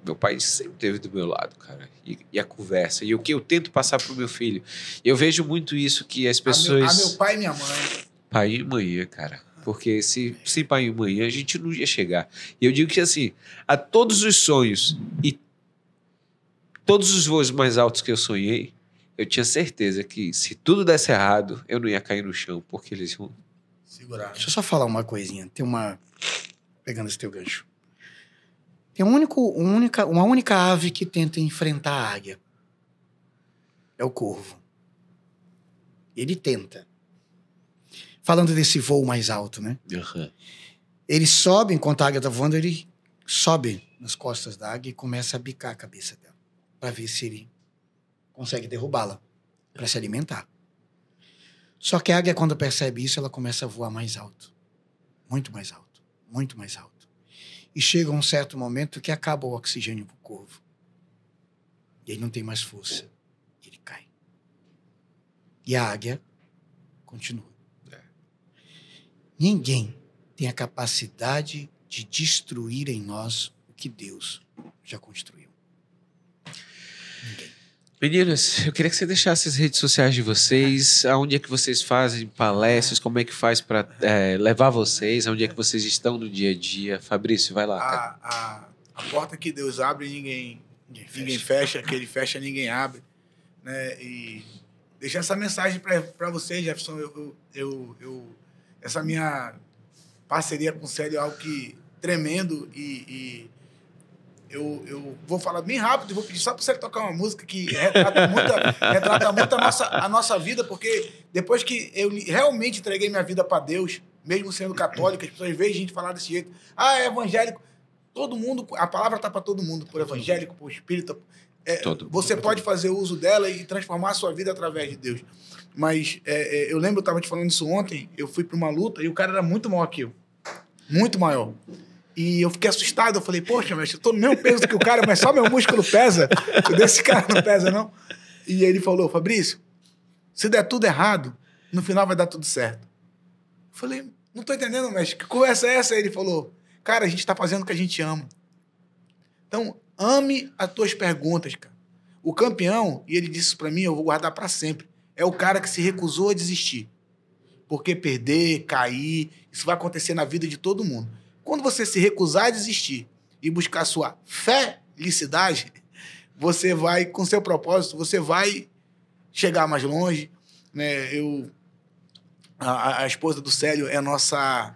Meu pai sempre esteve do meu lado, cara. E a conversa. E o que eu tento passar pro meu filho. Eu vejo muito isso que as pessoas... meu pai e minha mãe. Pai e mãe, cara. Porque sem pai e mãe, a gente não ia chegar. E eu digo que assim, a todos os sonhos e todos os voos mais altos que eu sonhei, eu tinha certeza que se tudo desse errado, eu não ia cair no chão, porque eles iam... Segurar. Deixa eu só falar uma coisinha. Tem uma... Pegando esse teu gancho. Tem uma única ave que tenta enfrentar a águia. É o corvo. Ele tenta. Falando desse voo mais alto, né? Uhum. Ele sobe, enquanto a águia tá voando, ele sobe nas costas da águia e começa a bicar a cabeça dela. Para ver se ele consegue derrubá-la. Para se alimentar. Só que a águia, quando percebe isso, ela começa a voar mais alto. Muito mais alto. Muito mais alto. E chega um certo momento que acaba o oxigênio pro corvo. E ele não tem mais força. Ele cai. E a águia continua. Ninguém tem a capacidade de destruir em nós o que Deus já construiu. Ninguém. Meninas, eu queria que você deixasse as redes sociais de vocês, aonde é que vocês fazem palestras, como é que faz para levar vocês, aonde é que vocês estão no dia a dia. Fabrício, vai lá, cara. A porta que Deus abre, ninguém fecha. Que ele fecha, ninguém abre. Né? E deixar essa mensagem para vocês, Jefferson. Essa minha parceria com o Célio é algo que tremendo e eu vou falar bem rápido e vou pedir só para você tocar uma música que retrata muito a nossa vida, porque depois que eu realmente entreguei minha vida para Deus, mesmo sendo católico, as pessoas veem a gente falar desse jeito. É evangélico. Todo mundo, a palavra está para todo mundo, por evangélico, por espírita. Você pode fazer uso dela e transformar a sua vida através de Deus. Mas eu lembro, eu estava te falando isso ontem, eu fui para uma luta e o cara era muito maior que eu. Muito maior. E eu fiquei assustado, eu falei, poxa, mas eu tô no mesmo peso que o cara, mas só meu músculo pesa. O desse cara não pesa, não. E ele falou, Fabrício, se der tudo errado, no final vai dar tudo certo. Eu falei, não tô entendendo, mestre, que conversa é essa? Aí ele falou, cara, a gente tá fazendo o que a gente ama. Então, ame as tuas perguntas, cara. O campeão, e ele disse isso pra mim, eu vou guardar pra sempre, é o cara que se recusou a desistir. Porque perder, cair, isso vai acontecer na vida de todo mundo. Quando você se recusar a desistir e buscar sua felicidade, você vai, com seu propósito, você vai chegar mais longe. Né? A esposa do Célio é nossa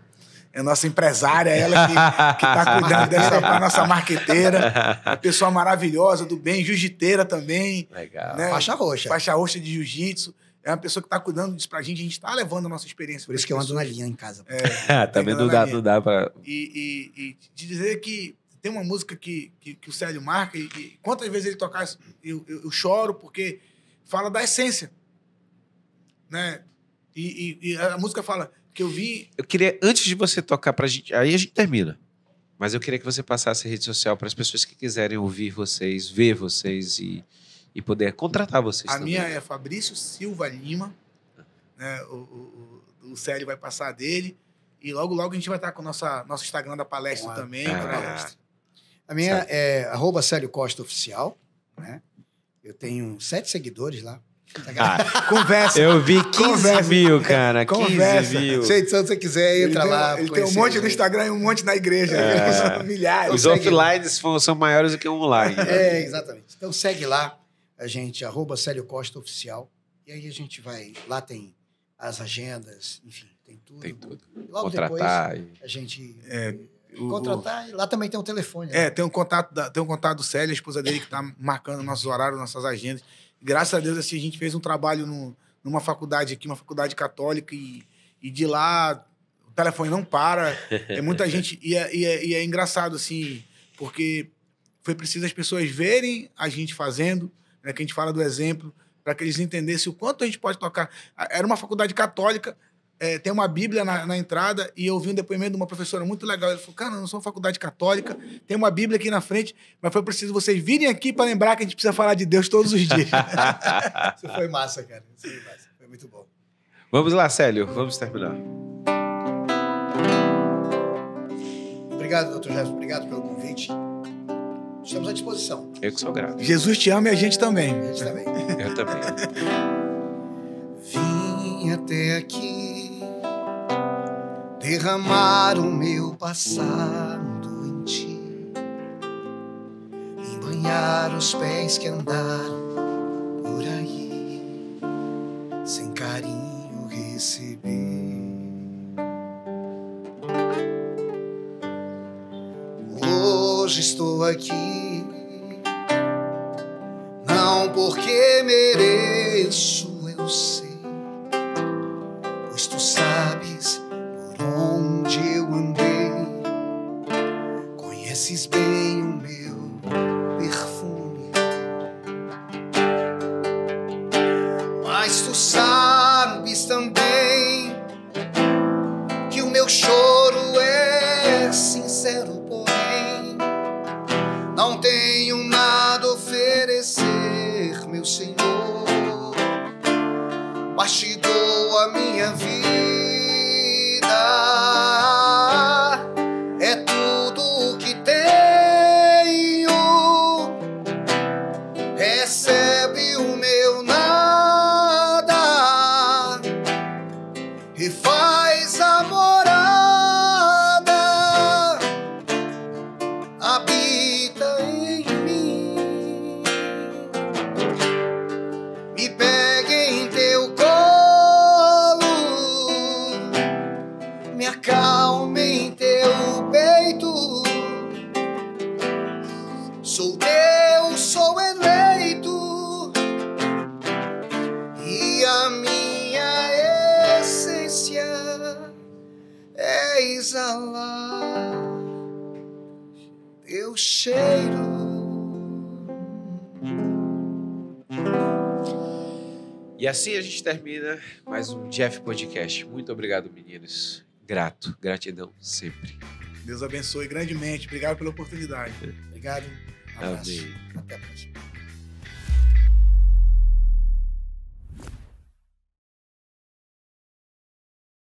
empresária, ela que está cuidando dessa nossa marqueteira. Uma pessoa maravilhosa, do bem, jiu-jiteira também. Legal. Né? Faixa roxa. Faixa roxa de jiu-jitsu. É uma pessoa que está cuidando disso pra gente. A gente está levando a nossa experiência. Por isso que eu ando na linha em casa. Também não dá pra... E te dizer que tem uma música que o Célio marca e quantas vezes ele tocar, eu choro porque fala da essência. Né? E a música fala que eu vi... Eu queria, antes de você tocar pra gente... Aí a gente termina. Mas eu queria que você passasse a rede social para as pessoas que quiserem ouvir vocês, ver vocês e poder contratar vocês a também. minha é Fabrício Silva Lima. Né? O Célio vai passar dele. E logo a gente vai estar com o nosso Instagram da palestra também. A minha é @Célio Costa Oficial. Né? Eu tenho 7 seguidores lá. Conversa. Eu vi 15 mil, cara. Conversa. 15 mil. Se você quiser, entra lá. Ele tem um monte no Instagram e um monte na igreja. São milhares. Os offline são maiores do que o online. Exatamente. Então segue lá. A gente, @Célio Costa Oficial. E aí a gente vai... Lá tem as agendas, enfim, tem tudo. Tem tudo. Logo contratar. depois, a gente contratar. E lá também tem um telefone. Né? Tem um contato do Célio, a esposa dele, que está marcando nossos horários, nossas agendas. Graças a Deus, assim, a gente fez um trabalho numa faculdade aqui, uma faculdade católica, e de lá o telefone não para. É muita gente. E é engraçado, assim, porque foi preciso as pessoas verem a gente fazendo, né, que a gente fala do exemplo, para que eles entendessem o quanto a gente pode tocar. Era uma faculdade católica, tem uma Bíblia na entrada, e eu vi um depoimento de uma professora muito legal. Ela falou, cara, eu não sou uma faculdade católica, tem uma Bíblia aqui na frente, mas foi preciso vocês virem aqui para lembrar que a gente precisa falar de Deus todos os dias. Isso foi massa, cara. Isso foi massa. Foi muito bom. Vamos lá, Célio. Vamos terminar. Obrigado, doutor Jefferson. Obrigado pelo convite. Estamos à disposição. Eu que sou grato. Jesus te ama e a gente também. A gente também. Eu também. Vim até aqui derramar o meu passado em ti, embanhar os pés que andaram por aí, sem carinho receber. Hoje estou aqui, não porque mereço, eu sei, pois tu sabes por onde eu andei, conheces bem o meu perfume, mas tu sabes também que o meu choro é sincero, porém não tenho nada a oferecer, meu Senhor, mas te dou a minha vida. É tudo o que tenho, recebe o meu nada e faz a morada, habita em mim, me pega em teu colo, me acalma em teu peito, sou teu, sou eleito, e a minha essência é exalar teu cheiro. E assim a gente termina mais um Jeff Podcast. Muito obrigado, meninos. Grato, gratidão sempre. Deus abençoe grandemente. Obrigado pela oportunidade. Obrigado. Um abraço. Amém. Até a próxima.